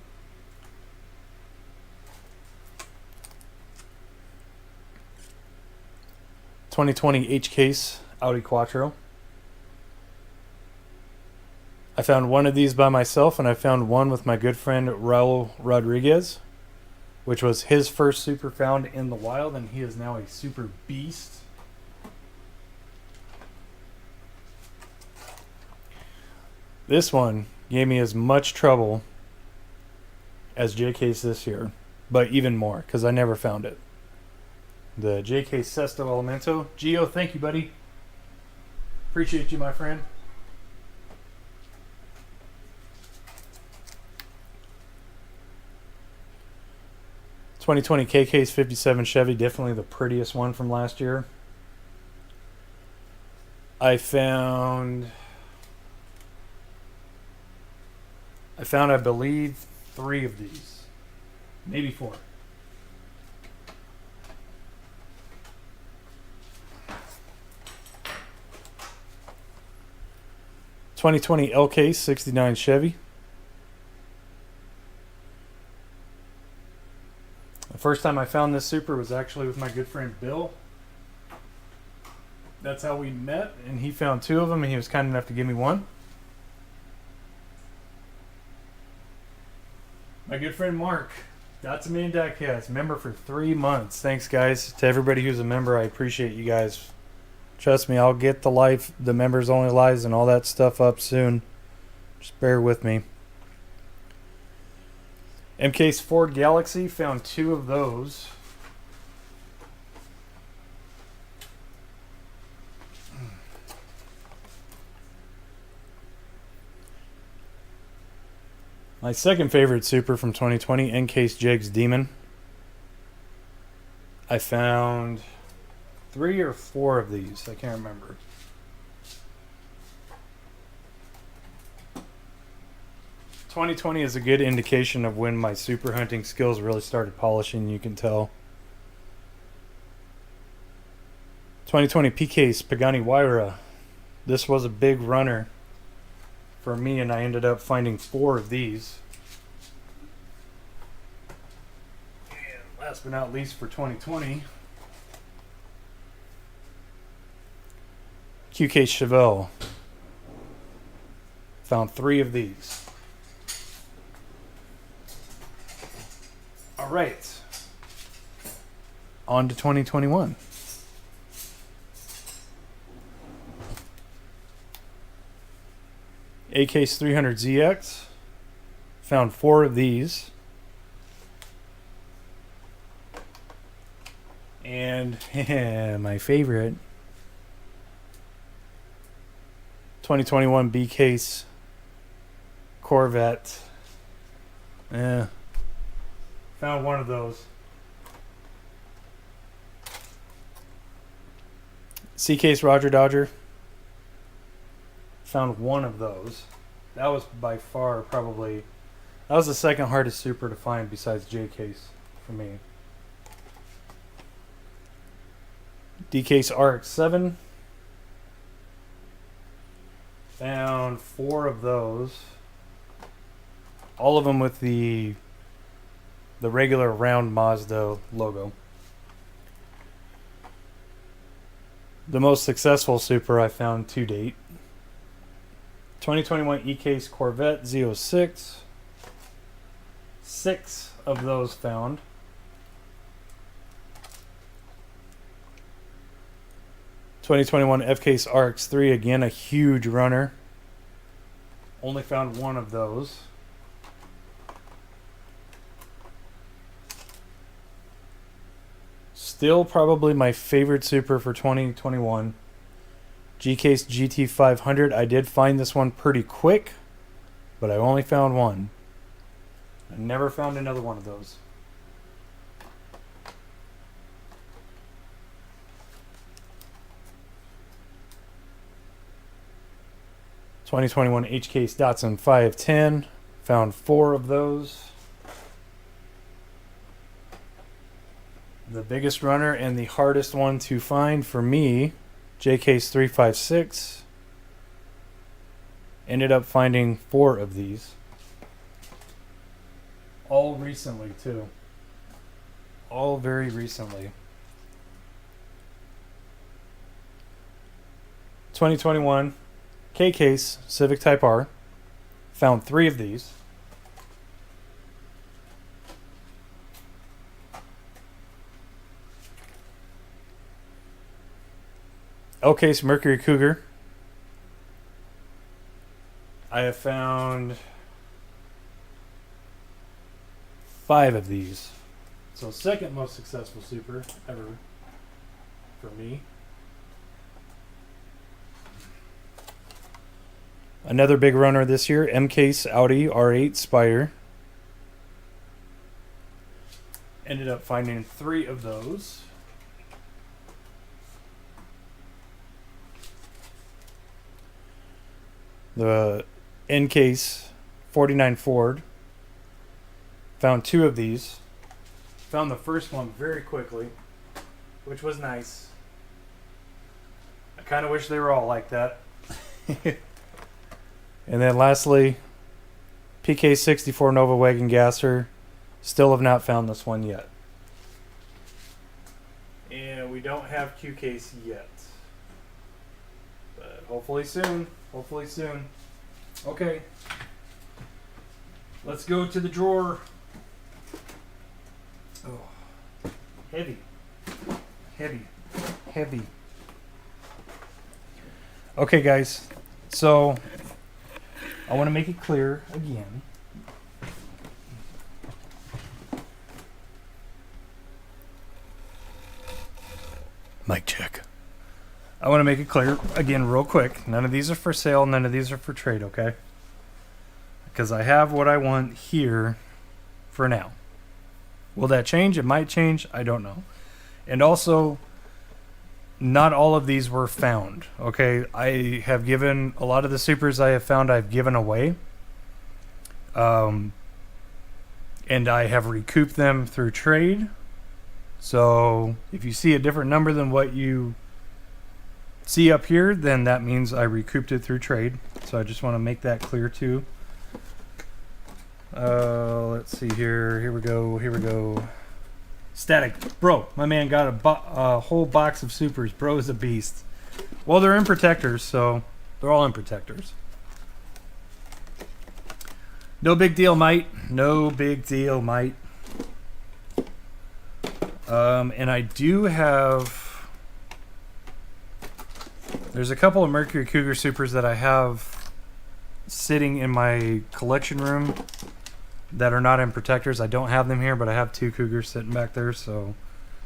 Speaker 1: (2020) H-Case Audi Quattro. I found one of these by myself, and I found one with my good friend Raul Rodriguez, which was his first Super found in the wild, and he is now a Super beast. This one gave me as much trouble as J-Case this year, but even more, because I never found it. The J-Case Sesto Elemento. Gio, thank you, buddy. Appreciate you, my friend. (2020) K-Case 57 Chevy, definitely the prettiest one from last year. I found, I believe, 3 of these. Maybe 4. (2020) L-Case 69 Chevy. The first time I found this Super was actually with my good friend Bill. That's how we met, and he found 2 of them, and he was kind enough to give me one. My good friend Mark, That's me and Diecast, member for 3 months. Thanks, guys. To everybody who's a member, I appreciate you guys. Trust me, I'll get the members only lives and all that stuff up soon. Just bear with me. MK's Ford Galaxy, found 2 of those. My second favorite Super from 2020, Encase Jegs Demon. I found 3 or 4 of these. I can't remember. (2020) is a good indication of when my super hunting skills really started polishing, you can tell. 2020 PK's Pagani Huayra. This was a big runner for me, and I ended up finding 4 of these. And last but not least for 2020, QK Chevelle. Found 3 of these. All right, on to 2021. AK's 300ZX. Found 4 of these. And my favorite, 2021 B-Case Corvette. Found 1 of those. C-Case Roger Dodger. Found 1 of those. That was by far probably, that was the second hardest super to find besides J-Case for me. D-Case RX-7. Found 4 of those. All of them with the regular round Mazda logo. The most successful super I found to date. 2021 E-Case Corvette Z06. 6 of those found. 2021 F-Case RX3, again a huge runner. Only found one of those. Still probably my favorite Super for 2021. G-Case GT500. I did find this one pretty quick, but I only found one. I never found another one of those. '21 H-Case Datsun 510. Found 4 of those. The biggest runner and the hardest one to find for me, J-Case 356. Ended up finding 4 of these. All recently, too. All very recently. 2021 K-Case Civic Type R. Found 3 of these. L-Case Mercury Cougar. I have found 5 of these. So second most successful Super ever for me. Another big runner this year, M-Case Audi R8 Spire. Ended up finding 3 of those. The N-Case 49 Ford. Found 2 of these. Found the first one very quickly, which was nice. I kind of wish they were all like that. And then lastly, PK64 Nova Wagon Gasser. Still have not found this one yet. And we don't have Q-Case yet. But hopefully soon. Hopefully soon. Okay. Let's go to the drawer. Oh. Heavy. Heavy. Heavy. Okay, guys. So, I want to make it clear again. Mic check. I want to make it clear again real quick. None of these are for sale. None of these are for trade, okay? Because I have what I want here for now. Will that change? It might change. I don't know. And also, not all of these were found, okay? I have given a lot of the Supers I have found I've given away. And I have recouped them through trade. So if you see a different number than what you see up here, then that means I recouped it through trade. So I just want to make that clear too. Let's see here. Here we go. Here we go. Static. Bro, my man got a whole box of Supers. Bro is a beast. Well, they're in protectors, so they're all in protectors. No big deal, mate. No big deal, mate. And I do have... There's a couple of Mercury Cougar Supers that I have sitting in my collection room that are not in protectors. I don't have them here, but I have 2 Cougars sitting back there, so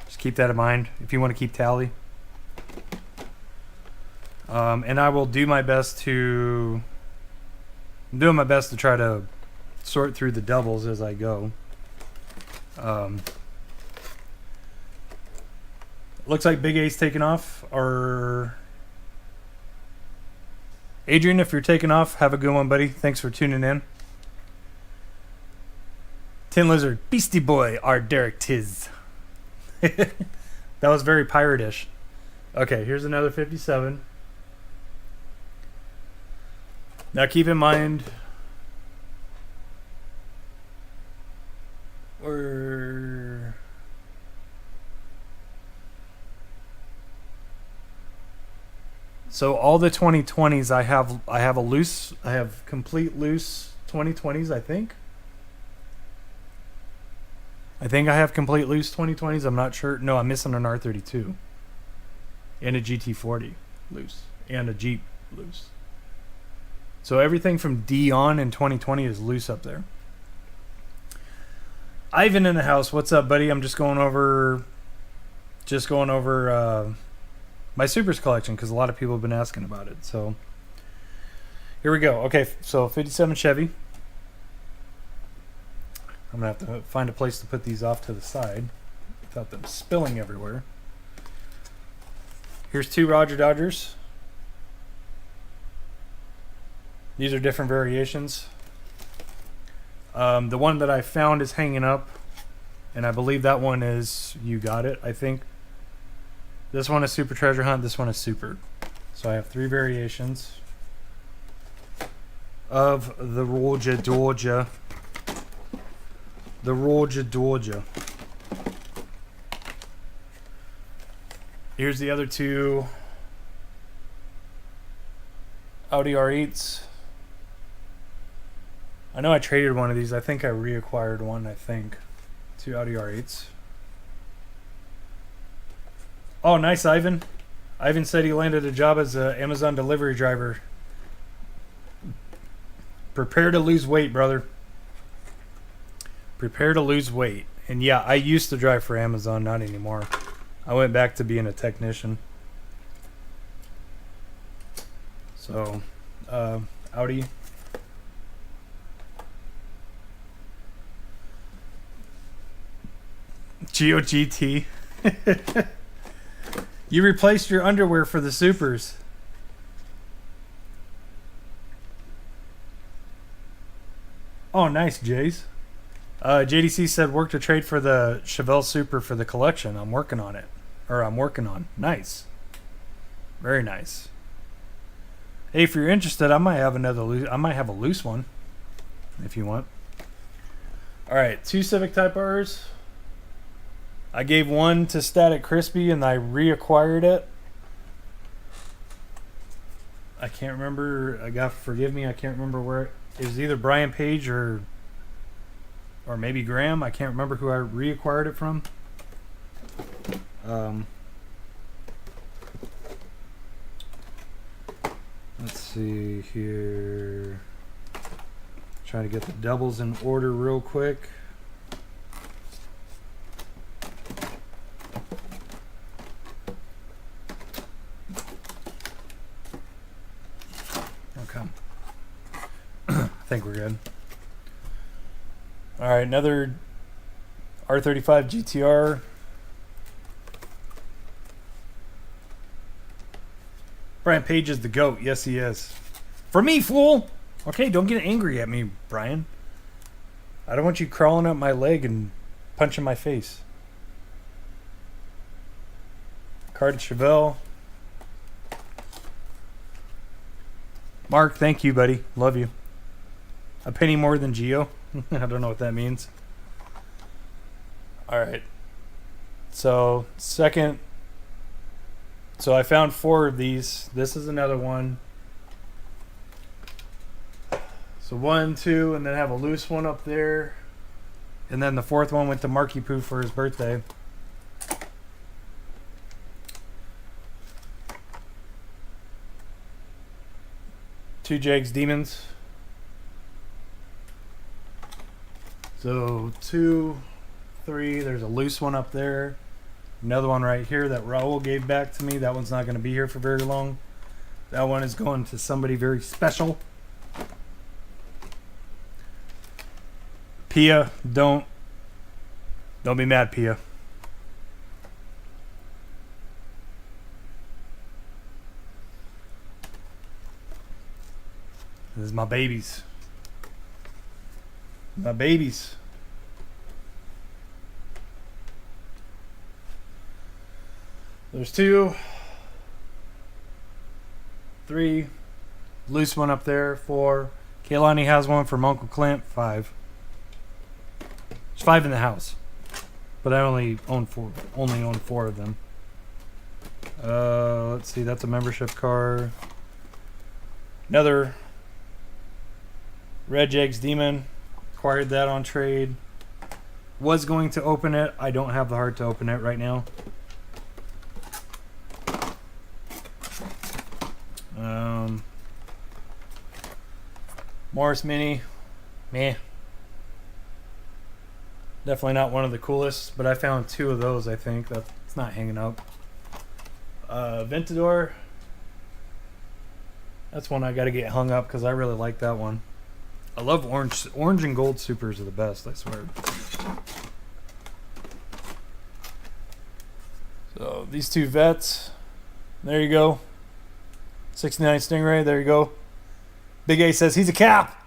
Speaker 1: just keep that in mind if you want to keep tally. And I will do my best to... I'm doing my best to try to sort through the doubles as I go. Looks like Big A's taking off. Or Adrian, if you're taking off, have a good one, buddy. Thanks for tuning in. Tin Lizard, Beastie Boy, our Derek Tiz. That was very pirate-ish. Okay, here's another 57. Now keep in mind, so all the 2020s I have complete loose 2020s, I think I have complete loose 2020s. I'm not sure. No, I'm missing an R32. and a GT40 loose, and a Jeep loose. So everything from D on in 2020 is loose up there. Ivan in the house. What's up, buddy? I'm just going over my Supers collection because a lot of people have been asking about it. So here we go. Okay, so 57 Chevy. I'm going to have to find a place to put these off to the side without them spilling everywhere. Here's 2 Roger Dodgers. These are different variations. The one that I found is hanging up, and I believe that one is You Got It, I think. This one is Super Treasure Hunt, this one is Super. So I have 3 variations of the Roger Dodger. The Roger Dodger. Here's the other 2 Audi R8s. I know I traded one of these. I think I reacquired one, 2 Audi R8s. Oh, nice, Ivan. Ivan said he landed a job as an Amazon delivery driver. Prepare to lose weight, brother. Prepare to lose weight. And yeah, I used to drive for Amazon, not anymore. I went back to being a technician. So, Audi. Geo GT. You replaced your underwear for the Supers. Oh, nice, Jays. JDC said work to trade for the Chevelle Super for the collection. I'm working on it. Or I'm working on. Nice. Very nice. Hey, if you're interested, I might have another loose. I might have a loose one, if you want. All right, 2 Civic Type R's. I gave one to Static Crispy, and I reacquired it. I can't remember. Forgive me. I can't remember where it was. Either Brian Paige or maybe Graham. I can't remember who I reacquired it from. Let's see here. Try to get the doubles in order real quick. Okay. I think we're good. All right, another R35 GTR. Brian Paige is the GOAT. Yes, he is. For me, fool! Okay, don't get angry at me, Brian. I don't want you crawling up my leg and punching my face. Carded Chevelle. Mark, thank you, buddy. Love you. A penny more than Geo. I don't know what that means. All right. So, second. So I found 4 of these. This is another one. So 1, 2, and then I have a loose one up there. And then the 4th one went to Marky Poo for his birthday. Two Jags Demons. So 2, 3, there's a loose one up there. Another one right here that Raul gave back to me. That one's not going to be here for very long. That one is going to somebody very special. Phia, don't be mad, Phia. This is my babies. My babies. There's 2, 3, loose one up there. 4. Kaylani has one from Uncle Clint. 5. There's 5 in the house, but I only own 4. Only own 4 of them. Let's see. That's a membership card. Another Red Jags Demon. Acquired that on trade. Was going to open it. I don't have the heart to open it right now. Morris Mini, meh. Definitely not one of the coolest, but I found 2 of those. I think that's not hanging up. Ventador. That's one I got to get hung up because I really like that one. I love orange. Orange and gold supers are the best, I swear. So these 2 vets. There you go. 69 Stingray. There you go. Big A says he's a cap.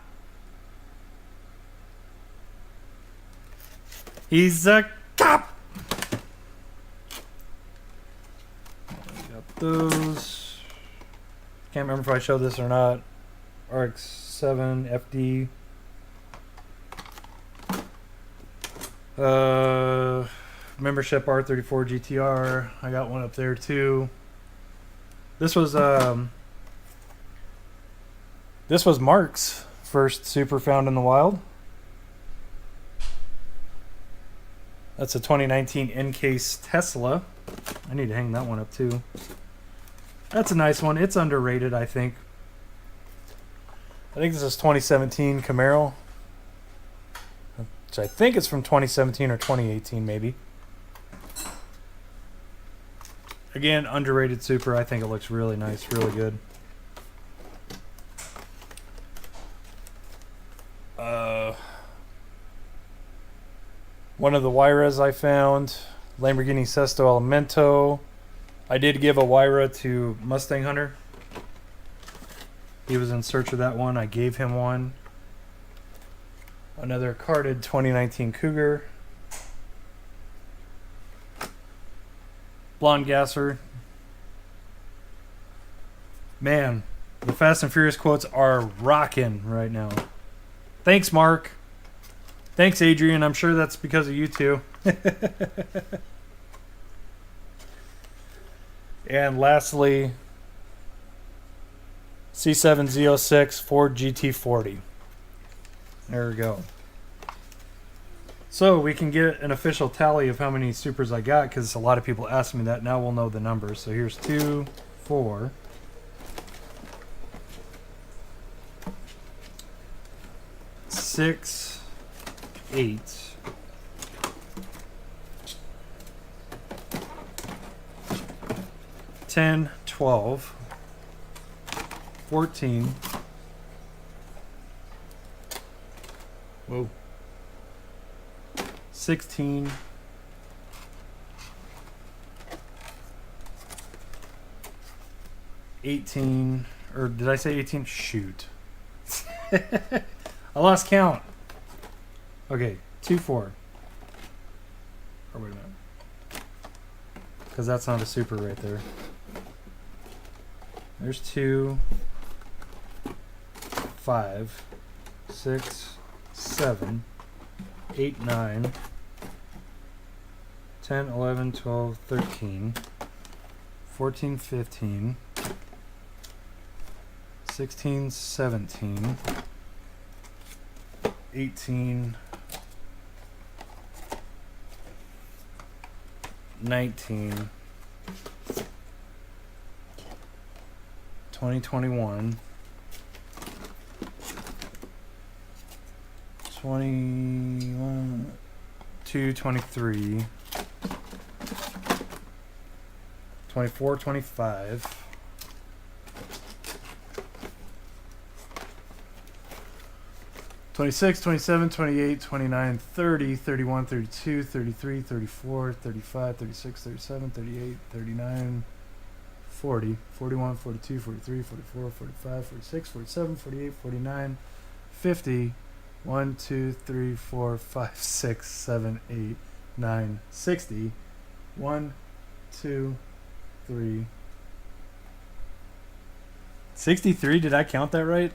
Speaker 1: He's a cap. Got those. Can't remember if I showed this or not. RX-7 FD. Membership R34 GTR. I got one up there too. This was Mark's first super found in the wild. That's a 2019 in-case Tesla. I need to hang that one up too. That's a nice one. It's underrated, I think. I think this is 2017 Camaro, which I think it's from 2017 or 2018 maybe. Again, underrated super. I think it looks really nice, really good. One of the Wyras I found, Lamborghini Sesto Elemento. I did give a Wyra to Mustang Hunter. He was in search of that one. I gave him one. Another carded 2019 Cougar. Blonde Gasser. Man, the Fast and Furious quotes are rocking right now. Thanks, Mark. Thanks, Adrian. I'm sure that's because of you two. And lastly, C7 Z06 Ford GT40. There we go. So we can get an official tally of how many supers I got, because a lot of people ask me that. Now we'll know the numbers. So here's 2, 4, 6, 8, 10, 12, 14. Whoa. 16. 18. Or did I say 18? Shoot. I lost count. Okay, 2, 4. Or wait a minute. Because that's not a super right there. There's 2, 5, 6, 7, 8, 9, 10, 11, 12, 13, 14, 15, 16, 17, 18, 19, 20, 21, 21, 2, 23, 24, 25, 26, 27, 28, 29, 30, 31, 32, 33, 34, 35, 36, 37, 38, 39, 40, 41, 42, 43, 44, 45, 46, 47, 48, 49, 50, 1, 2, 3, 4, 5, 6, 7, 8, 9, 60, 1, 2, 3, 63. Did I count that right?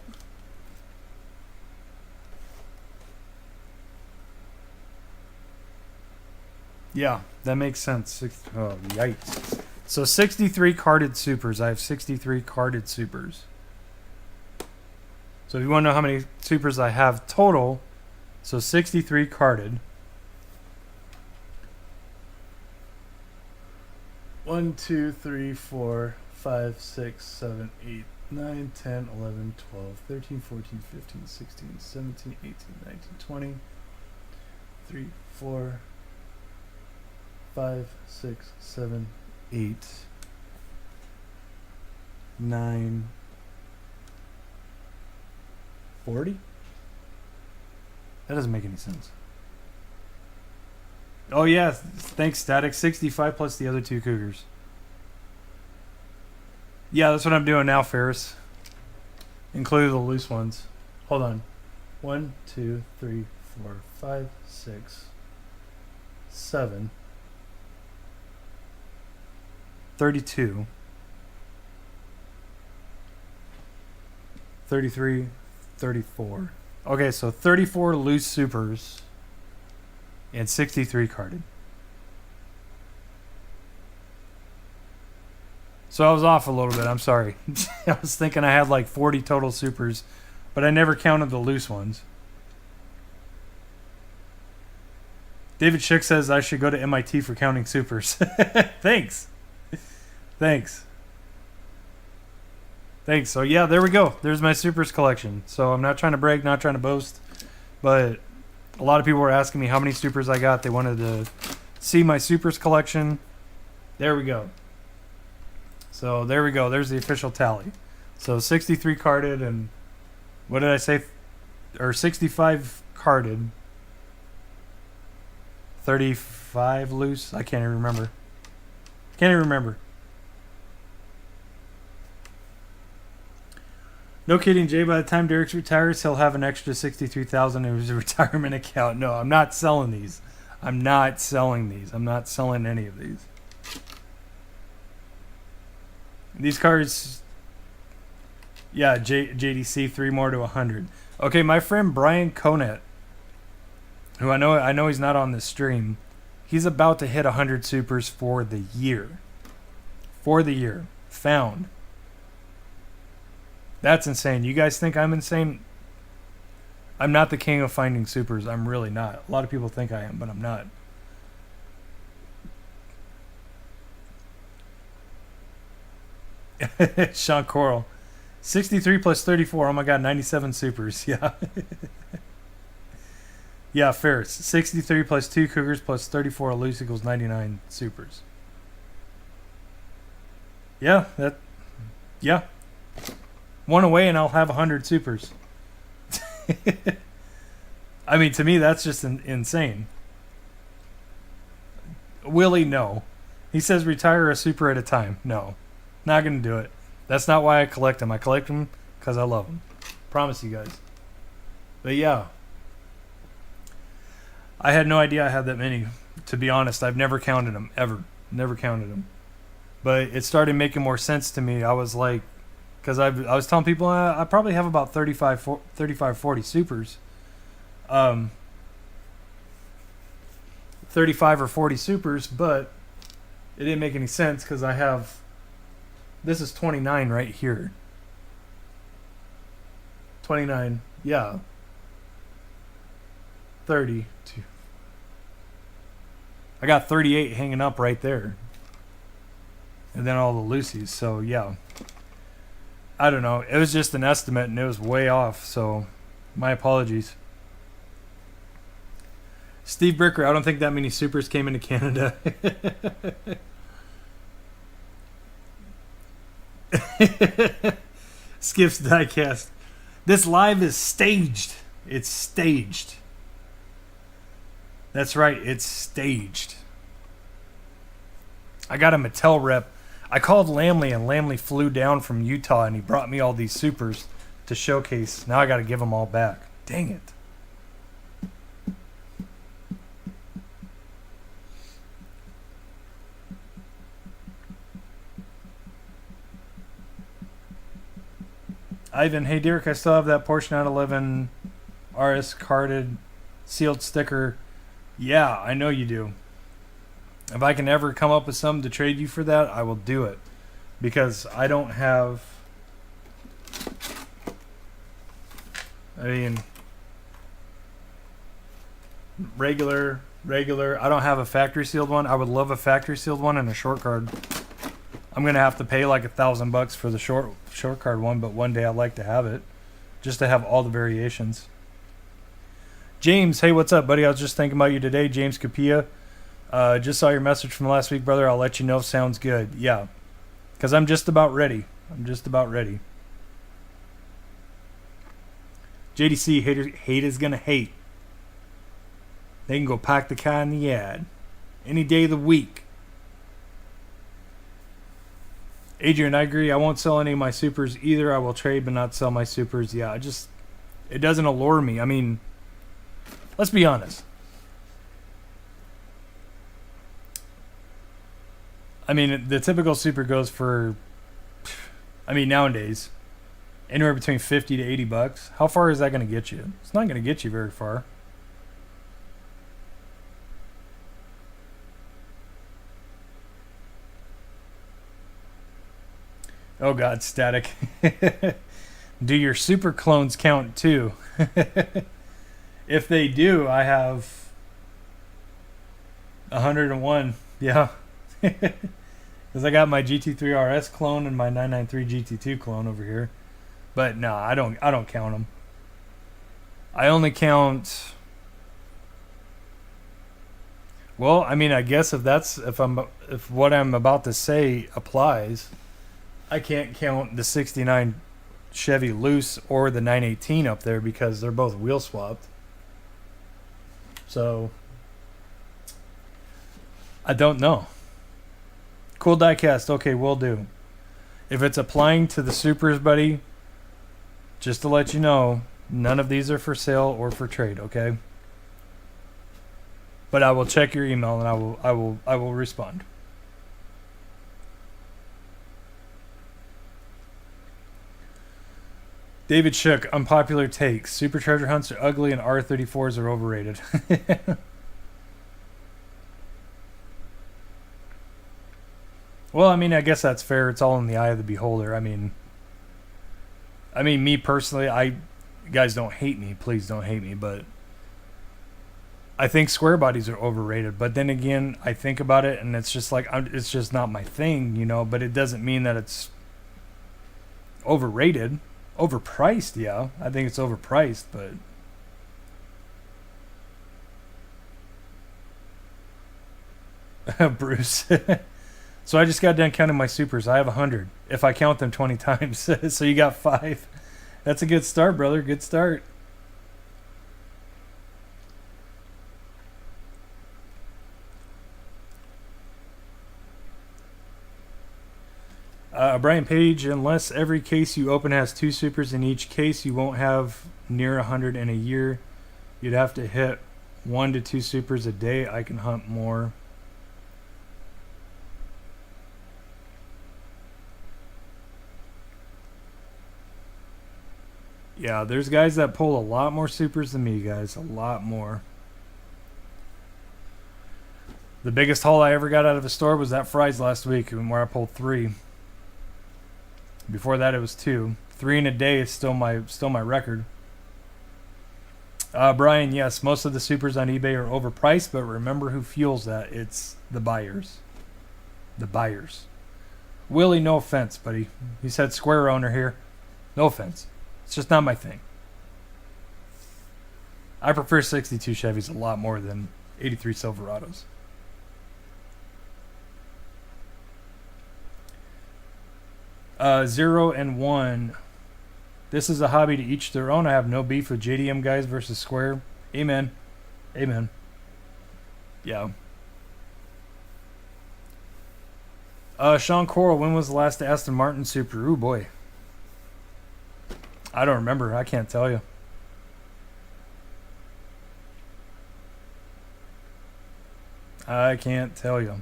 Speaker 1: Yeah, that makes sense. Oh, yikes. So 63 carded supers. I have 63 carded supers. So if you want to know how many supers I have total, so 63 carded. 1, 2, 3, 4, 5, 6, 7, 8, 9, 10, 11, 12, 13, 14, 15, 16, 17, 18, 19, 20, 3, 4, 5, 6, 7, 8, 9, 40? That doesn't make any sense. Oh yeah, thanks Static. 65 plus the other 2 cougars. Yeah, that's what I'm doing now, Ferris. Include the loose ones. Hold on. 1, 2, 3, 4, 5, 6, 7, 32, 33, 34. Okay, so 34 loose supers and 63 carded. So I was off a little bit. I'm sorry. I was thinking I had like 40 total supers, but I never counted the loose ones. David Schick says I should go to MIT for counting supers. Thanks. Thanks. Thanks. So yeah, there we go. There's my supers collection. So I'm not trying to brag, not trying to boast, but a lot of people were asking me how many supers I got. They wanted to see my supers collection. There we go. So there we go. There's the official tally. So 63 carded and what did I say? Or 65 carded. 35 loose. I can't even remember. Can't even remember. No kidding, Jay. By the time Derek retires, he'll have an extra $63,000 in his retirement account. No, I'm not selling these. I'm not selling these. I'm not selling any of these. These cards, yeah, JDC 3 more to 100. Okay, my friend Brian Conet, who I know he's not on this stream, he's about to hit 100 supers for the year. For the year. Found. That's insane. You guys think I'm insane? I'm not the king of finding supers. I'm really not. A lot of people think I am, but I'm not. Sean Coral. 63 plus 34. Oh my god, 97 supers. Yeah. Yeah, Ferris. 63 plus 2 cougars plus 34 loose equals 99 supers. Yeah, yeah. One away and I'll have 100 supers. I mean, to me, that's just insane. Willie, no. He says retire a super at a time. No. Not going to do it. That's not why I collect them. I collect them because I love them. Promise you guys. But yeah. I had no idea I had that many. To be honest, I've never counted them. Ever. Never counted them. But it started making more sense to me. I was like, because I was telling people I probably have about 35, 40 supers. 35 or 40 supers, but it didn't make any sense because I have... This is 29 right here. 29, yeah. 32. I got 38 hanging up right there. And then all the loosies, so yeah. I don't know. It was just an estimate and it was way off, so my apologies. Steve Bricker, I don't think that many supers came into Canada. Skips Diecast. This live is staged. It's staged. That's right, it's staged. I got a Mattel rep. I called Lamley and Lamley flew down from Utah and he brought me all these supers to showcase. Now I got to give them all back. Dang it. Ivan, hey Derek, I still have that Porsche 911 RS carded sealed sticker. Yeah, I know you do. If I can ever come up with something to trade you for that, I will do it. Because I don't have... I mean... Regular. I don't have a factory sealed one. I would love a factory sealed one and a short card. I'm going to have to pay like $1,000 for the short card one, but one day I'd like to have it. Just to have all the variations. James, hey, what's up, buddy? I was just thinking about you today, James Capilla. Just saw your message from last week, brother. I'll let you know if sounds good. Yeah, because I'm just about ready. JDC, hate is going to hate. They can go pack the car in the yard. Any day of the week. Adrian, I agree. I won't sell any of my supers either. I will trade but not sell my supers. Yeah, it doesn't allure me. I mean, let's be honest. I mean, the typical super goes for, nowadays, anywhere between $50 to $80. How far is that going to get you? It's not going to get you very far. Oh God, static. Do your super clones count too? If they do, I have 101. Yeah. Because I got my GT3 RS clone and my 993 GT2 clone over here. But no, I don't count them. I only count. Well, I mean, I guess if what I'm about to say applies, I can't count the '69 Chevy Loose or the 918 up there because they're both wheel swapped. So I don't know. Cool diecast. Okay, will do. If it's applying to the supers, buddy, just to let you know, none of these are for sale or for trade, okay? But I will check your email and I will respond. David Shook, unpopular takes. Super treasure hunts are ugly and R34s are overrated. Well, I mean, I guess that's fair. It's all in the eye of the beholder. I mean, me personally, you guys don't hate me. Please don't hate me. But I think square bodies are overrated. But then again, I think about it and it's just like, it's just not my thing, you know. But it doesn't mean that it's overrated. Overpriced, yeah. I think it's overpriced, but Bruce. So I just got done counting my supers. I have 100 if I count them 20 times. So you got 5. That's a good start, brother. Good start. Brian Paige, unless every case you open has 2 supers in each case, you won't have near 100 in a year. You'd have to hit 1 to 2 supers a day. I can hunt more. Yeah, there's guys that pull a lot more supers than me, guys. A lot more. The biggest haul I ever got out of a store was that Fry's last week, where I pulled 3. Before that, it was 2. 3 in a day is still my record. Brian, yes, most of the supers on eBay are overpriced, but remember who fuels that? It's the buyers. The buyers. Willie, no offense, buddy. He said square owner here. No offense. It's just not my thing. I prefer 62 Chevys a lot more than 83 Silverados. Zero and 1. This is a hobby to each their own. I have no beef with JDM guys versus Square. Amen. Amen. Yeah. Sean Coral, when was the last Aston Martin Super? Ooh, boy. I don't remember. I can't tell you. I can't tell you.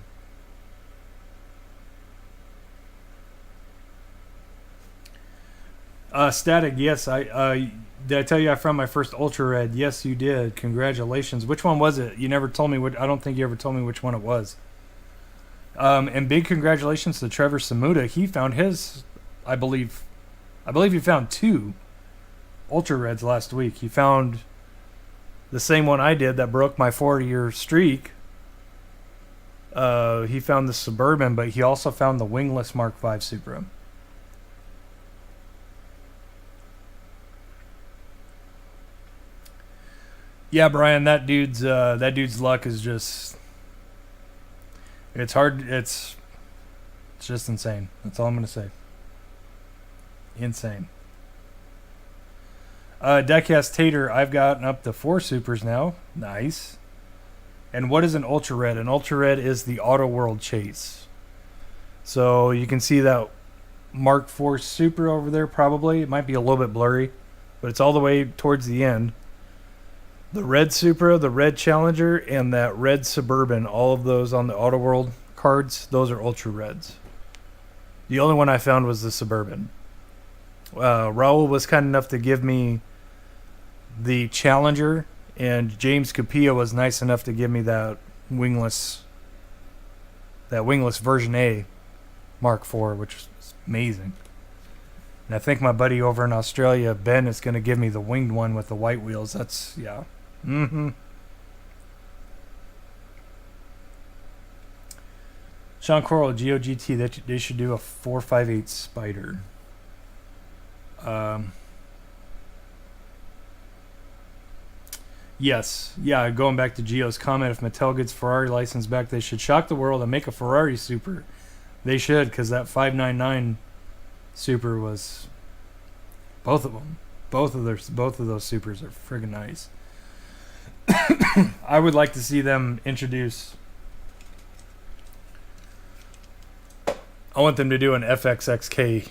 Speaker 1: Static, yes. Did I tell you I found my first Ultra Red? Yes, you did. Congratulations. Which one was it? You never told me. I don't think you ever told me which one it was. And big congratulations to Trevor Samuda. He found his, I believe he found 2 Ultra Reds last week. He found the same one I did that broke my 4-year streak. He found the Suburban, but he also found the wingless Mark V Supra. Yeah, Brian, that dude's luck is just, it's hard. It's just insane. That's all I'm gonna say. Insane. Diecast Tater, I've gotten up to 4 supers now. Nice. And what is an ultra red? An ultra red is the Auto World Chase. So you can see that Mark IV Super over there. Probably it might be a little bit blurry, but it's all the way towards the end. The red Supra, the red Challenger, and that red Suburban, all of those on the Auto World cards, those are ultra reds. The only one I found was the Suburban. Raul was kind enough to give me the Challenger, and James Capilla was nice enough to give me that wingless version A Mark IV, which was amazing. And I think my buddy over in Australia, Ben, is going to give me the winged one with the white wheels. That's, yeah. Sean Coral, GOGT, they should do a 458 Spider. Yes. Yeah, going back to Gio's comment, if Mattel gets Ferrari license back, they should shock the world and make a Ferrari Super. They should, because that 599 Super was both of them. Both of those Supers are friggin' nice. I would like to see them introduce. I want them to do an FXXK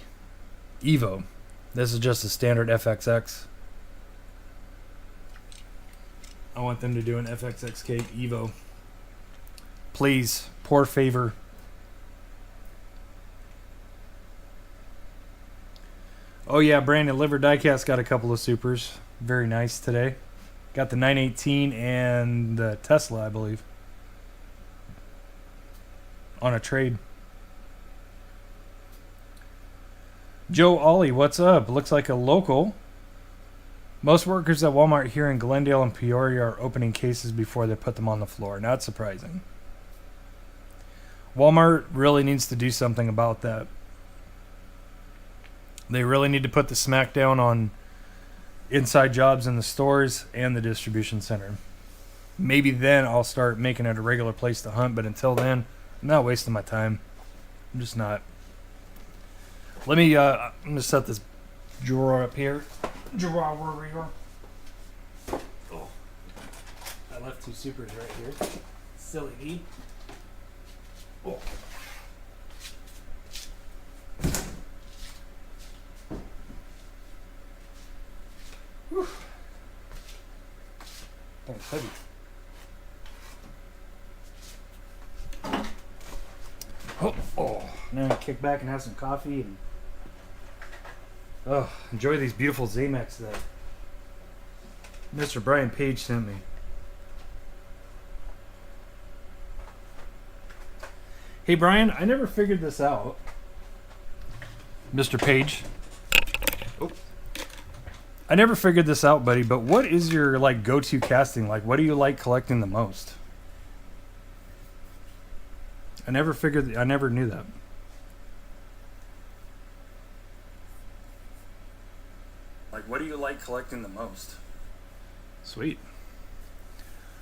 Speaker 1: Evo. This is just a standard FXX. I want them to do an FXXK Evo. Please, poor favor. Oh yeah, Brandon Liver Diecast got a couple of supers. Very nice today. Got the 918 and the Tesla, I believe. On a trade. Joe Ollie, what's up? Looks like a local. Most workers at Walmart here in Glendale and Peoria are opening cases before they put them on the floor. Not surprising. Walmart really needs to do something about that. They really need to put the smackdown on inside jobs in the stores and the distribution center. Maybe then I'll start making it a regular place to hunt, but until then, I'm not wasting my time. I'm just not. Let me, I'm going to set this drawer up here. Drawer. Oh, I left 2 supers right here. Silly me. Oh. Whew. That's heavy. Oh. Now I'm gonna kick back and have some coffee and enjoy these beautiful Zamacs that Mr. Brian Paige sent me. Hey Brian, I never figured this out. Mr. Paige. Oh. I never figured this out, buddy, but what is your like go-to casting? Like what do you like collecting the most? I never knew that. Like, what do you like collecting the most? Sweet.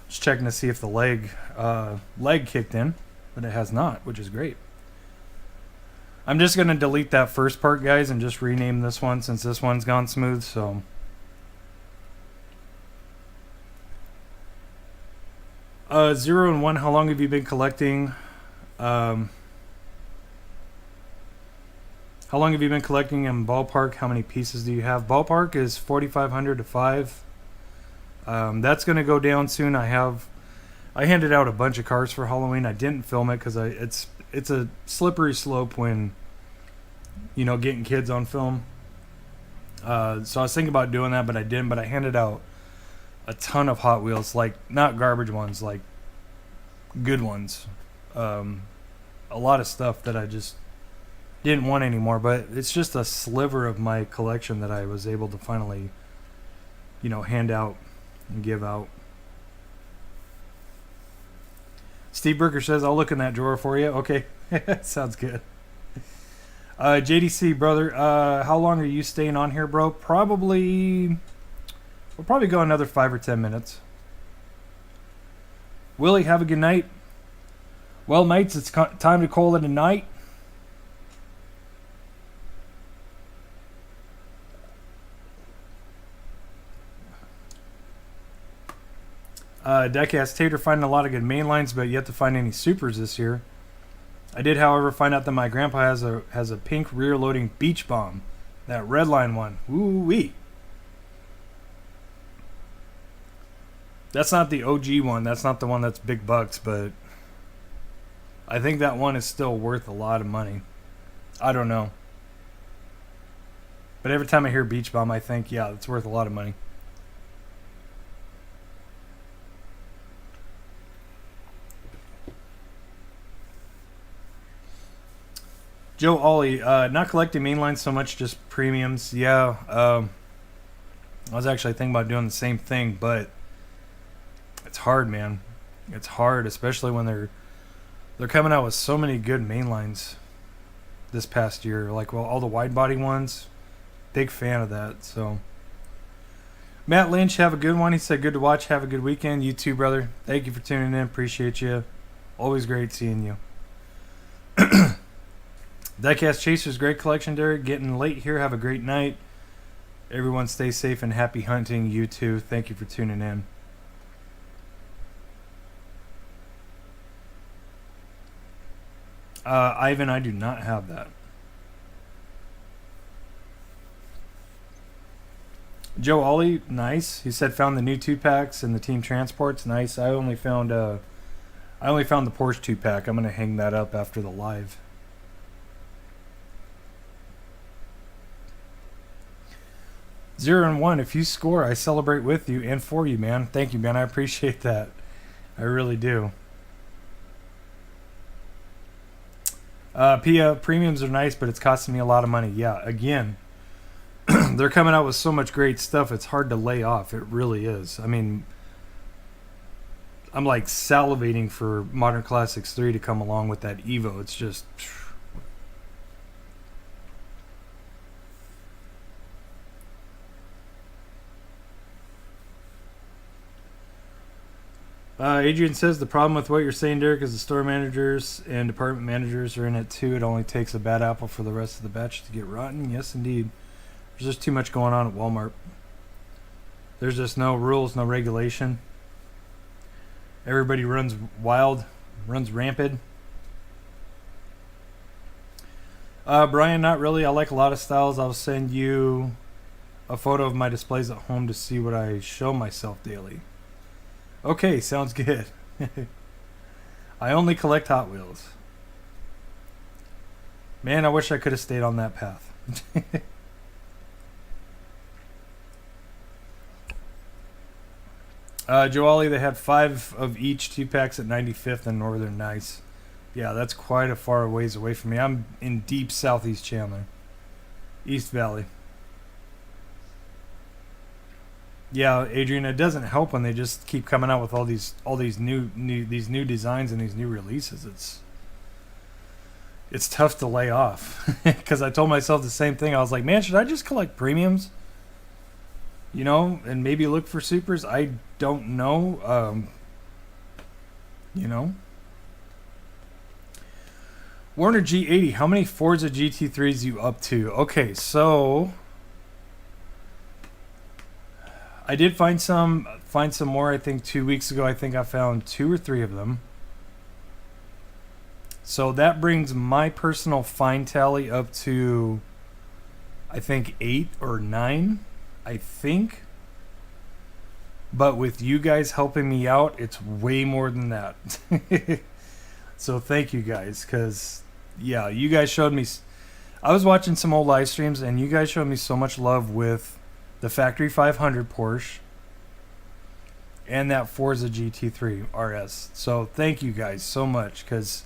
Speaker 1: Just checking to see if the leg kicked in, but it has not, which is great. I'm just going to delete that first part, guys, and just rename this one since this one's gone smooth, so. 0 and 1, how long have you been collecting? How long have you been collecting in ballpark? How many pieces do you have? Ballpark is 4,500 to 5. That's going to go down soon. I handed out a bunch of cars for Halloween. I didn't film it because it's a slippery slope when, you know, getting kids on film. So I was thinking about doing that, but I didn't. But I handed out a ton of Hot Wheels, like not garbage ones, like good ones. A lot of stuff that I just didn't want anymore, but it's just a sliver of my collection that I was able to finally, you know, hand out and give out. Steve Burker says, I'll look in that drawer for you. Okay. Sounds good. JDC, brother, how long are you staying on here, bro? We'll probably go another 5 or 10 minutes. Willie, have a good night. Well, mates, it's time to call it a night. Diecast Tater finding a lot of good main lines, but yet to find any supers this year. I did, however, find out that my grandpa has a pink rear-loading beach bomb. That red line one. Woo-wee. That's not the OG one. That's not the one that's big bucks, but I think that one is still worth a lot of money. I don't know. But every time I hear beach bomb, I think, yeah, it's worth a lot of money. Joe Ollie, not collecting mainlines so much, just premiums. Yeah, I was actually thinking about doing the same thing, but it's hard, man. It's hard, especially when they're coming out with so many good mainlines this past year. Like, well, all the wide body ones. Big fan of that. So, Matt Lynch, have a good one. He said, good to watch. Have a good weekend. You too, brother. Thank you for tuning in. Appreciate you. Always great seeing you. Diecast Chasers, great collection, Derek. Getting late here. Have a great night. Everyone stay safe and happy hunting. You too. Thank you for tuning in. Ivan, I do not have that. Joe Ollie, nice. He said found the new 2-packs and the team transports. Nice. I only found the Porsche 2-pack. I'm gonna hang that up after the live. Zero and one. If you score, I celebrate with you and for you, man. Thank you, man. I appreciate that. I really do. Phia, premiums are nice, but it's costing me a lot of money. Yeah, again, they're coming out with so much great stuff. It's hard to lay off. It really is. I mean, I'm like salivating for Modern Classics 3 to come along with that Evo. It's just... Adrian says the problem with what you're saying, Derek, is the store managers and department managers are in it too. It only takes a bad apple for the rest of the batch to get rotten. Yes, indeed. There's just too much going on at Walmart. There's just no rules, no regulation. Everybody runs wild, runs rampant. Brian, not really. I like a lot of styles. I'll send you a photo of my displays at home to see what I show myself daily. Okay, sounds good. I only collect Hot Wheels. Man, I wish I could have stayed on that path. Joali, they had 5 of each 2-packs at 95th and Northern. Nice. Yeah, that's quite a far ways away from me. I'm in deep southeast Chandler. East Valley. Yeah, Adrian, it doesn't help when they just keep coming out with all these new designs and these new releases. It's tough to lay off because I told myself the same thing. I was like, man, should I just collect premiums? You know, and maybe look for supers. I don't know. You know, Warner G80. How many Forza GT3s you up to? Okay, so. I did find some more, I think 2 weeks ago. I think I found 2 or 3 of them. So that brings my personal find tally up to, I think 8 or 9, I think. But with you guys helping me out, it's way more than that. So thank you guys, because yeah, you guys showed me. I was watching some old live streams, and you guys showed me so much love with the Factory 500 Porsche and that Forza GT3 RS. So thank you guys so much, because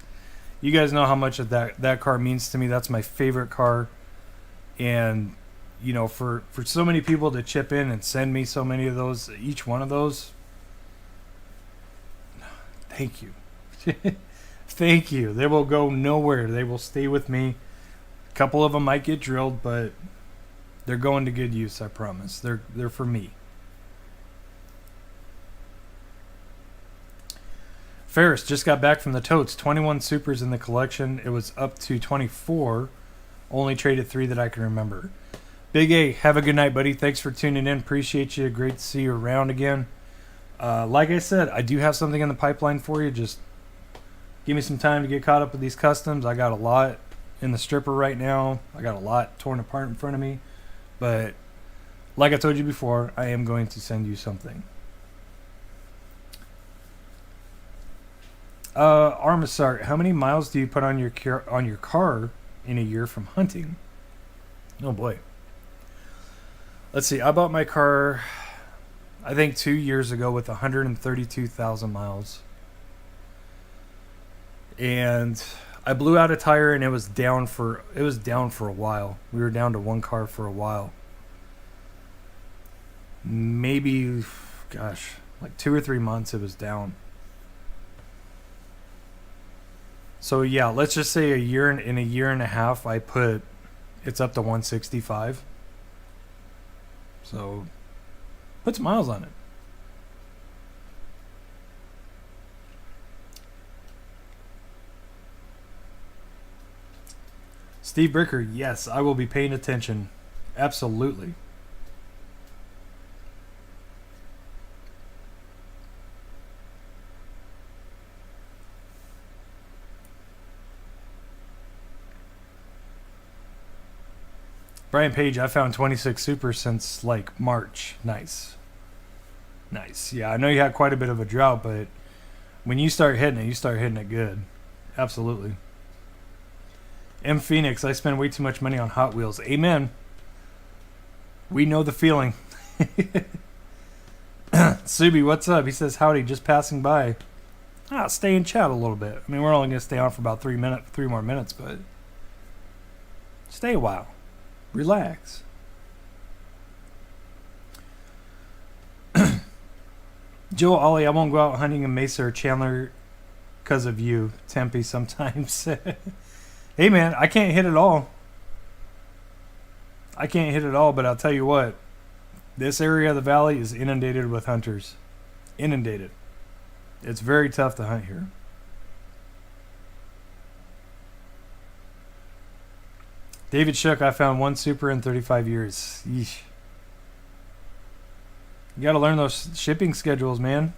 Speaker 1: you guys know how much of that car means to me. That's my favorite car. And you know, for so many people to chip in and send me so many of those, each one of those, thank you. Thank you. They will go nowhere. They will stay with me. A couple of them might get drilled, but they're going to good use, I promise. They're for me. Ferris just got back from the totes. 21 supers in the collection. It was up to 24. Only traded 3 that I can remember. Big A, have a good night, buddy. Thanks for tuning in. Appreciate you. Great to see you around again. Like I said, I do have something in the pipeline for you. Just give me some time to get caught up with these customs. I got a lot in the stripper right now. I got a lot torn apart in front of me. But like I told you before, I am going to send you something. Armisart, how many miles do you put on your car in a year from hunting? Oh boy. Let's see. I bought my car, I think 2 years ago with 132,000 miles. And I blew out a tire and it was down for a while. We were down to one car for a while. Maybe, gosh, like 2 or 3 months it was down. So yeah, let's just say in a year and a half, it's up to 165. So put some miles on it. Steve Bricker, yes, I will be paying attention. Absolutely. Brian Paige, I found 26 supers since like March. Nice. Nice. Yeah, I know you had quite a bit of a drought, but when you start hitting it, you start hitting it good. Absolutely. M. Phoenix, I spend way too much money on Hot Wheels. Amen. We know the feeling. Subi, what's up? He says, howdy, just passing by. Stay in chat a little bit. I mean, we're only going to stay on for about 3 more minutes, but stay a while. Relax. Joe Ollie, I won't go out hunting in Mesa or Chandler because of you, Tempe, sometimes. Hey, man, I can't hit it all. I can't hit it all, but I'll tell you what. This area of the valley is inundated with hunters. Inundated. It's very tough to hunt here. David Shook, I found 1 super in 35 years. Yeesh. You got to learn those shipping schedules, man.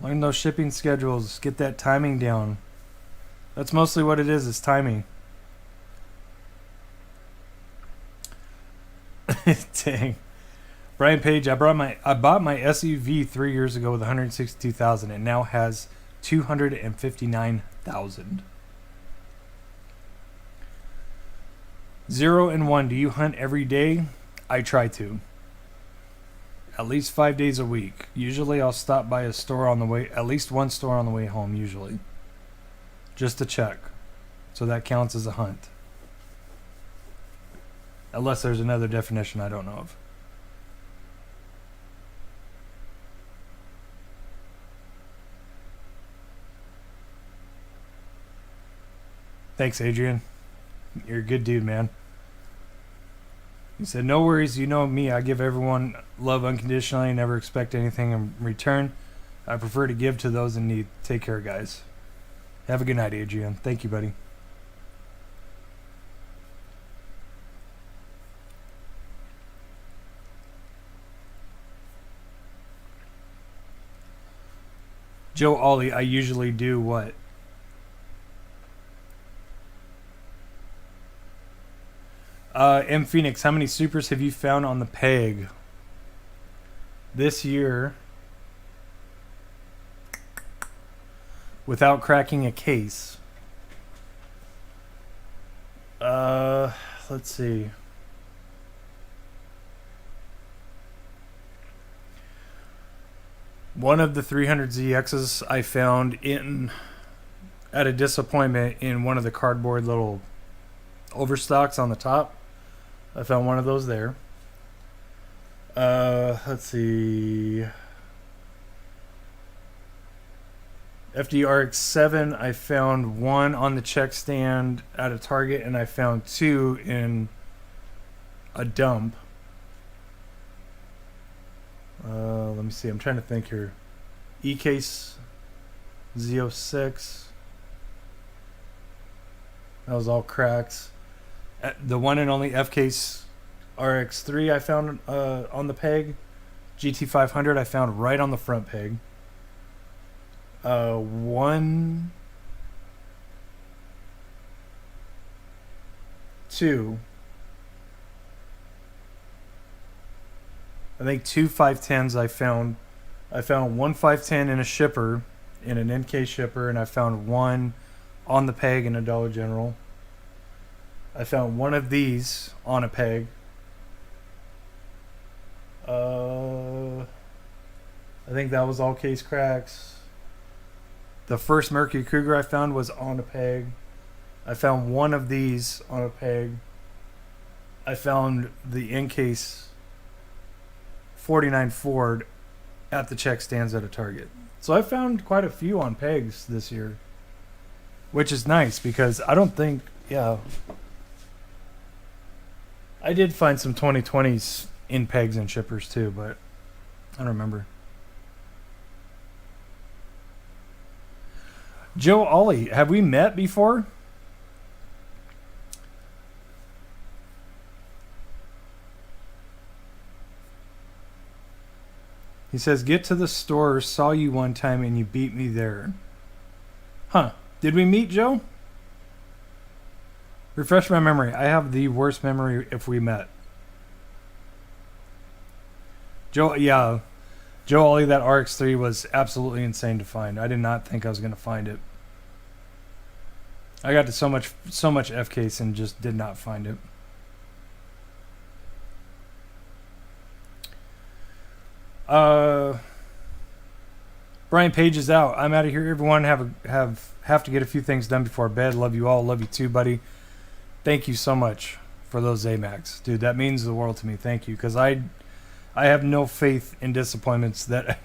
Speaker 1: Learn those shipping schedules. Get that timing down. That's mostly what it is timing. Dang. Brian Paige, I bought my SUV 3 years ago with 162,000. It now has 259,000. 0 and 1. Do you hunt every day? I try to. At least 5 days a week. Usually I'll stop by a store on the way, at least one store on the way home usually. Just to check. So that counts as a hunt. Unless there's another definition I don't know of. Thanks, Adrian. You're a good dude, man. He said, no worries, you know me. I give everyone love unconditionally. Never expect anything in return. I prefer to give to those in need. Take care, guys. Have a good night, Adrian. Thank you, buddy. Joe Ollie, I usually do what? M. Phoenix, how many supers have you found on the peg this year without cracking a case? Let's see. One of the 300ZXs I found at a disappointment in one of the cardboard little overstocks on the top. I found one of those there. Let's see. FDRX7, I found one on the check stand at a Target, and I found two in a dump. Let me see. I'm trying to think here. E-Case Z06. That was all cracks. The one and only F-Case RX3 I found on the peg. GT500 I found right on the front peg. One, two, I think two 510s I found. I found one 510 in a shipper, in an NK shipper, and I found one on the peg in a Dollar General. I found one of these on a peg. I think that was all case cracks. The first Mercury Cougar I found was on a peg. I found one of these on a peg. I found the in-case 49 Ford at the check stands at a Target. So I found quite a few on pegs this year, which is nice because I don't think, yeah, I did find some 2020s in pegs and shippers too, but I don't remember. Joe Ollie, have we met before? He says, get to the store, saw you one time and you beat me there. Huh. Did we meet, Joe? Refresh my memory. I have the worst memory if we met. Joe, yeah. Joe Ollie, that RX-3 was absolutely insane to find. I did not think I was going to find it. I got to so much F-Case and just did not find it. Brian Paige is out. I'm out of here. Everyone have to get a few things done before bed. Love you all. Love you too, buddy. Thank you so much for those Zamacs. Dude, that means the world to me. Thank you. Because I have no faith in disappointments that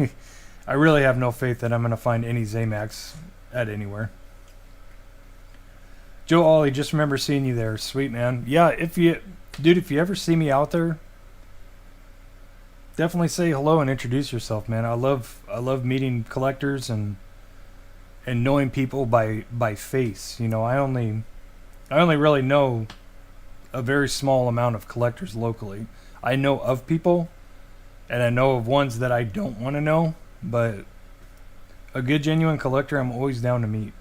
Speaker 1: I really have no faith that I'm going to find any Zamacs at anywhere. Joe Ollie, just remember seeing you there. Sweet, man. Yeah, if you ever see me out there, definitely say hello and introduce yourself, man. I love meeting collectors and knowing people by face. You know, I only really know a very small amount of collectors locally. I know of people, and I know of ones that I don't want to know, but a good genuine collector I'm always down to meet.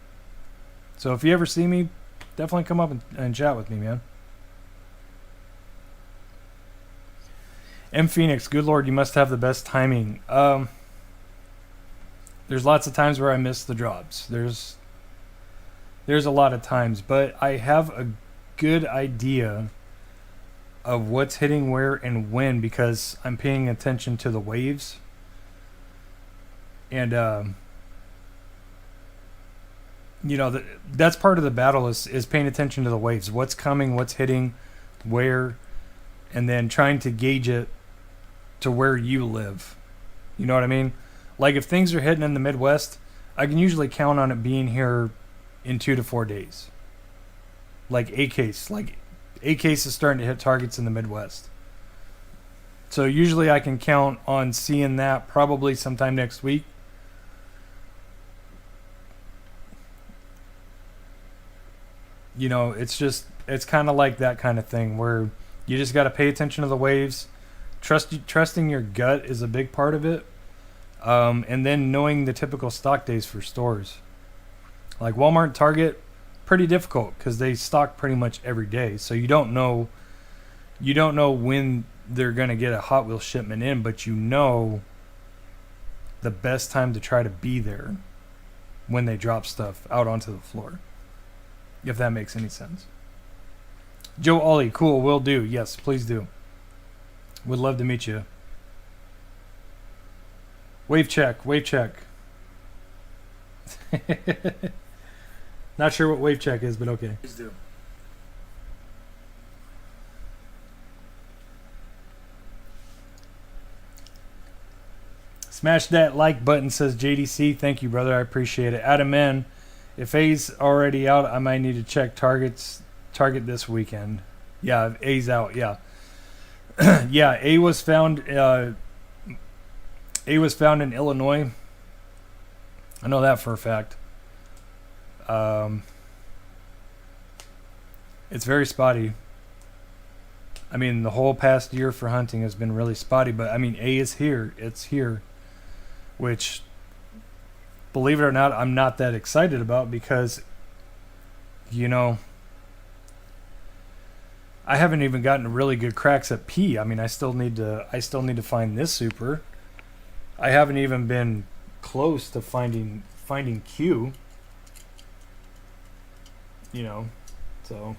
Speaker 1: So if you ever see me, definitely come up and chat with me, man. M Phoenix, good lord, you must have the best timing. There's lots of times where I miss the drops. There's a lot of times, but I have a good idea of what's hitting where and when because I'm paying attention to the waves. And you know, that's part of the battle is paying attention to the waves. What's coming, what's hitting, where, and then trying to gauge it to where you live. You know what I mean? Like if things are hitting in the Midwest, I can usually count on it being here in 2 to 4 days. Like A-Case is starting to hit targets in the Midwest. So usually I can count on seeing that probably sometime next week. You know, it's kind of like that kind of thing where you just got to pay attention to the waves. Trusting your gut is a big part of it. And then knowing the typical stock days for stores. Like Walmart and Target, pretty difficult because they stock pretty much every day. So you don't know when they're going to get a Hot Wheels shipment in, but you know the best time to try to be there when they drop stuff out onto the floor. If that makes any sense. Joe Ollie, cool, will do. Yes, please do. Would love to meet you. Wave check. Not sure what wave check is, but okay. Please do. Smash that like button, says JDC. Thank you, brother. I appreciate it. Adam N. If A's already out, I might need to check Target this weekend. Yeah, A's out. Yeah. Yeah, A was found in Illinois. I know that for a fact. It's very spotty. I mean, the whole past year for hunting has been really spotty, but I mean, A is here. It's here, which, believe it or not, I'm not that excited about because, you know, I haven't even gotten really good cracks at P. I mean, I still need to find this super. I haven't even been close to finding Q. You know, so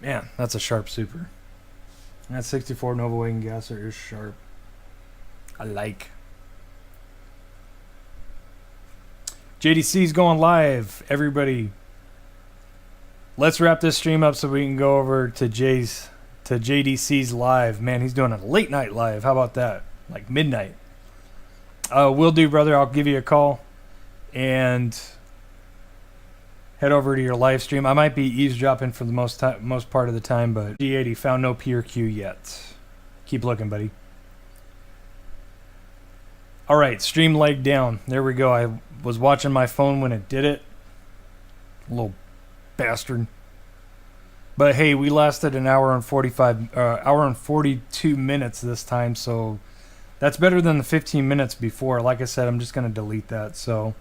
Speaker 1: man, that's a sharp super. That 64 Nova Wagon Gasser is sharp. I like. JDC's going live, everybody. Let's wrap this stream up so we can go over to JDC's live. Man, he's doing a late night live. How about that? Like midnight. Will do, brother. I'll give you a call and head over to your live stream. I might be eavesdropping for the most part of the time, but G80 found no P or Q yet. Keep looking, buddy. All right, stream leg down. There we go. I was watching my phone when it did it. Little bastard. But hey, we lasted an hour and 42 minutes this time, so that's better than the 15 minutes before. Like I said, I'm just gonna delete that. So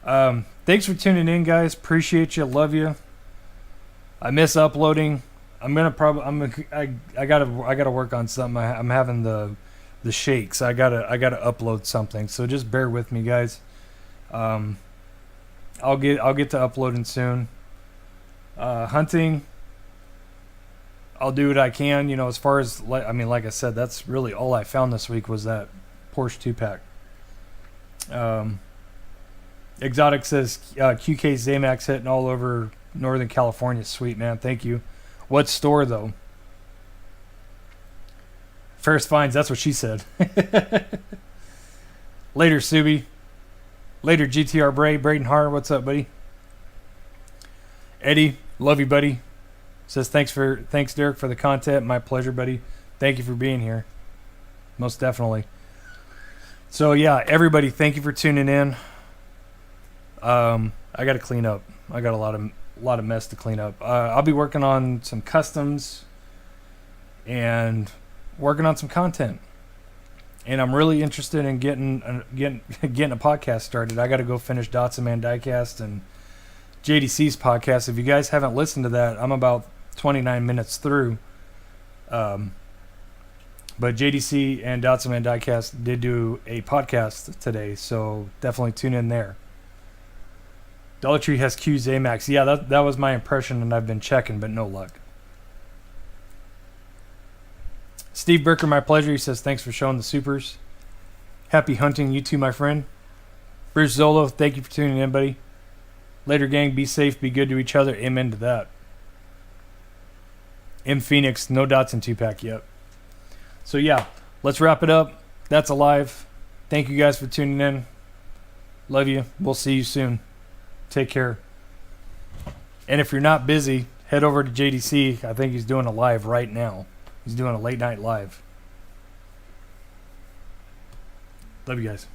Speaker 1: thanks for tuning in, guys. Appreciate you. Love you. I miss uploading. I gotta work on something. I'm having the shakes. I gotta upload something. So just bear with me, guys. I'll get to uploading soon. Hunting, I'll do what I can. You know, as far as like I said, that's really all I found this week was that Porsche 2-pack. Exotic says QK Zamax hitting all over Northern California. Sweet, man. Thank you. What store though? Ferris Finds. That's what she said. Later, Subi. Later, GTR Braden Hart. What's up, buddy? Eddie, love you, buddy. Says thanks Derek for the content. My pleasure, buddy. Thank you for being here. Most definitely. So yeah, everybody, thank you for tuning in. I got to clean up. I got a lot of mess to clean up. I'll be working on some customs and working on some content. And I'm really interested in getting a podcast started. I got to go finish Man Diecast and JDC's podcast. If you guys haven't listened to that, I'm about 29 minutes through. But JDC and Man Diecast did do a podcast today, so definitely tune in there. Dollar Tree has Q Zamax. Yeah, that was my impression, and I've been checking, but no luck. Steve Berker, my pleasure. He says, thanks for showing the supers. Happy hunting, you too, my friend. Bruce Zolo, thank you for tuning in, buddy. Later, gang. Be safe. Be good to each other. Amen to that. M Phoenix. No dots in 2-pack yet. So, yeah. Let's wrap it up. That's alive. Thank you guys for tuning in. Love you. We'll see you soon. Take care. And if you're not busy, head over to JDC. I think he's doing a live right now. He's doing a late night live. Love you guys.